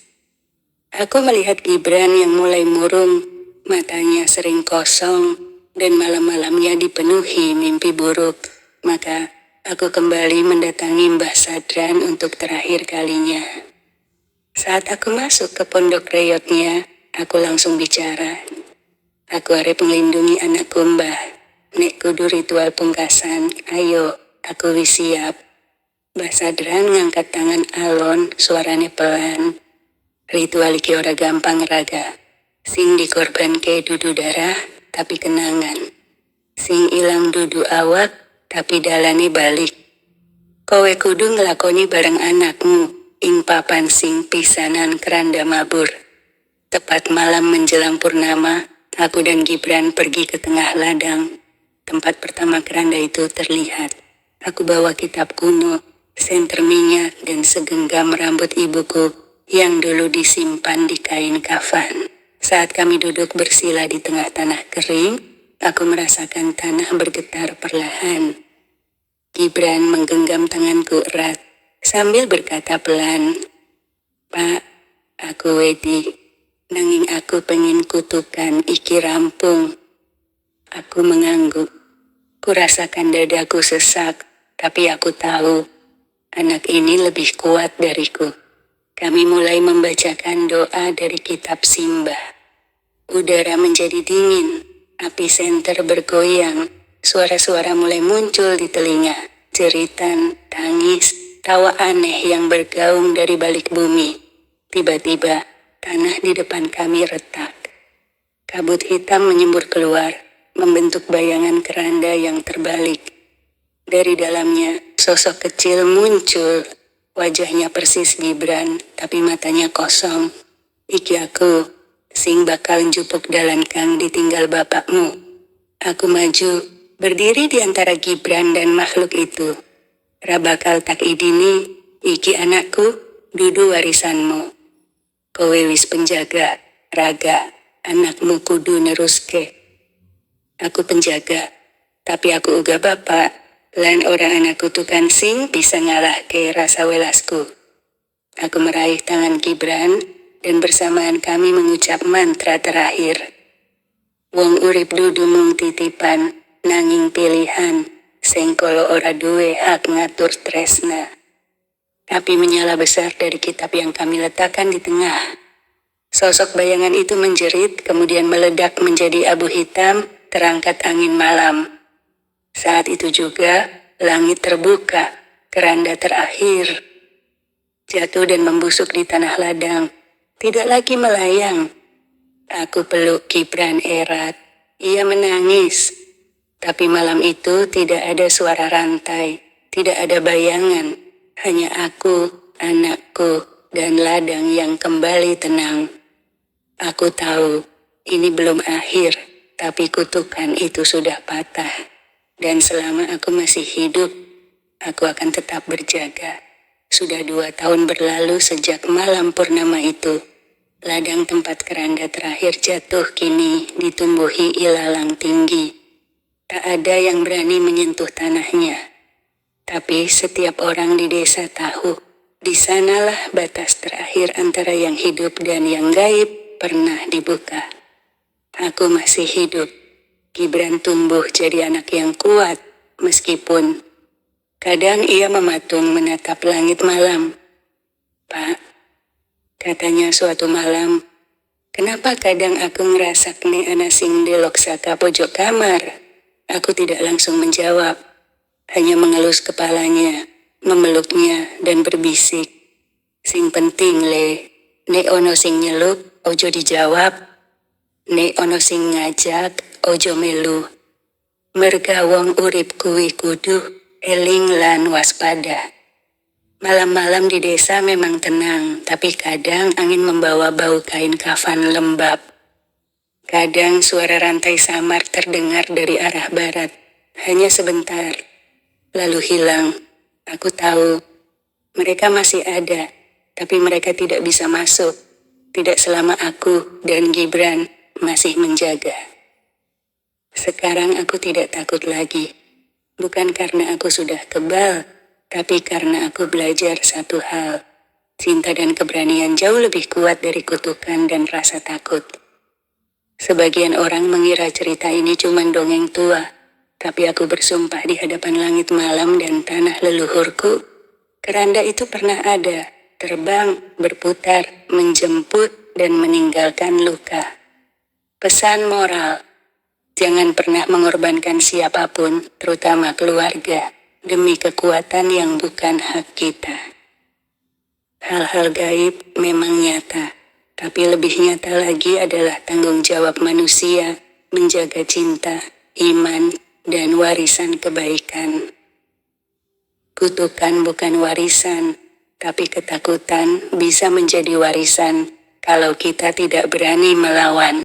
Aku melihat Gibran yang mulai murung, matanya sering kosong, dan malam-malamnya dipenuhi mimpi buruk. Maka, aku kembali mendatangi Mbah Sadran untuk terakhir kalinya. Saat aku masuk ke pondok reyotnya, aku langsung bicara. Aku arep ngelindungi anakku Mbah. Nek kudu ritual pungkasan, ayo, aku wis siap. Mbah Sadran ngangkat tangan alon, suarane pelan. Ritual iki ora gampang raga. Sing dikorbanke dudu darah, tapi kenangan. Sing ilang dudu awak, tapi dalane balik. Kowe kudu ngelakoni bareng anakmu. Ing papan sing pisanan keranda mabur. Tepat malam menjelang purnama, aku dan Gibran pergi ke tengah ladang. Tempat pertama keranda itu terlihat. Aku bawa kitab kuno, senter minyak dan segenggam rambut ibuku yang dulu disimpan di kain kafan. Saat kami duduk bersila di tengah tanah kering, aku merasakan tanah bergetar perlahan. Gibran menggenggam tanganku erat. Sambil berkata pelan, Pak, aku wedi, nanging aku pengen kutukan iki rampung. Aku mengangguk. Kurasakan dadaku sesak, tapi aku tahu, anak ini lebih kuat dariku. Kami mulai membacakan doa dari kitab Simbah. Udara menjadi dingin, api senter bergoyang, suara-suara mulai muncul di telinga, jeritan, tangis, tawa aneh yang bergaung dari balik bumi. Tiba-tiba, tanah di depan kami retak. Kabut hitam menyembur keluar, membentuk bayangan keranda yang terbalik. Dari dalamnya, sosok kecil muncul. Wajahnya persis Gibran, tapi matanya kosong. Iki aku, sing bakal njupuk dalan kang ditinggal bapakmu. Aku maju, berdiri di antara Gibran dan makhluk itu. Rabakal tak idini, iki anakku, dudu warisanmu. Kowe wis penjaga, raga, anakmu kudu neruske. Aku penjaga, tapi aku uga bapak, lan orang anakku tukan sing bisa ngalahke rasa welasku. Aku meraih tangan Gibran, dan bersamaan kami mengucap mantra terakhir. Wong urip dudu mung titipan, nanging pilihan. Sengkolo ora duwe hak ngatur tresna. Api menyala besar dari kitab yang kami letakkan di tengah. Sosok bayangan itu menjerit, kemudian meledak menjadi abu hitam, terangkat angin malam. Saat itu juga, langit terbuka, keranda terakhir jatuh dan membusuk di tanah ladang. Tidak lagi melayang. Aku peluk Gibran erat. Ia menangis. Tapi malam itu tidak ada suara rantai, tidak ada bayangan, hanya aku, anakku, dan ladang yang kembali tenang. Aku tahu, ini belum akhir, tapi kutukan itu sudah patah. Dan selama aku masih hidup, aku akan tetap berjaga. Sudah 2 tahun berlalu sejak malam purnama itu. Ladang tempat keranda terakhir jatuh kini ditumbuhi ilalang tinggi. Tak ada yang berani menyentuh tanahnya. Tapi setiap orang di desa tahu, di sanalah batas terakhir antara yang hidup dan yang gaib pernah dibuka. Aku masih hidup. Gibran tumbuh jadi anak yang kuat, meskipun kadang ia mematung menatap langit malam. Pak, katanya suatu malam, kenapa kadang aku ngerasa kene ana sing delok saka pojok kamar? Aku tidak langsung menjawab, hanya mengelus kepalanya, memeluknya dan berbisik. Sing penting le, nek ono sing nyeluk, ojo dijawab. Nek ono sing ngajak, ojo melu. Merga wong urip kuwi kudu eling lan waspada. Malam-malam di desa memang tenang, tapi kadang angin membawa bau kain kafan lembab. Kadang suara rantai samar terdengar dari arah barat, hanya sebentar, lalu hilang. Aku tahu, mereka masih ada, tapi mereka tidak bisa masuk. Tidak selama aku dan Gibran masih menjaga. Sekarang aku tidak takut lagi. Bukan karena aku sudah kebal, tapi karena aku belajar satu hal. Cinta dan keberanian jauh lebih kuat dari kutukan dan rasa takut. Sebagian orang mengira cerita ini cuma dongeng tua, tapi aku bersumpah di hadapan langit malam dan tanah leluhurku, keranda itu pernah ada, terbang, berputar, menjemput, dan meninggalkan luka. Pesan moral, jangan pernah mengorbankan siapapun, terutama keluarga, demi kekuatan yang bukan hak kita. Hal-hal gaib memang nyata. Tapi lebih nyata lagi adalah tanggung jawab manusia menjaga cinta, iman, dan warisan kebaikan. Kutukan bukan warisan, tapi ketakutan bisa menjadi warisan kalau kita tidak berani melawan.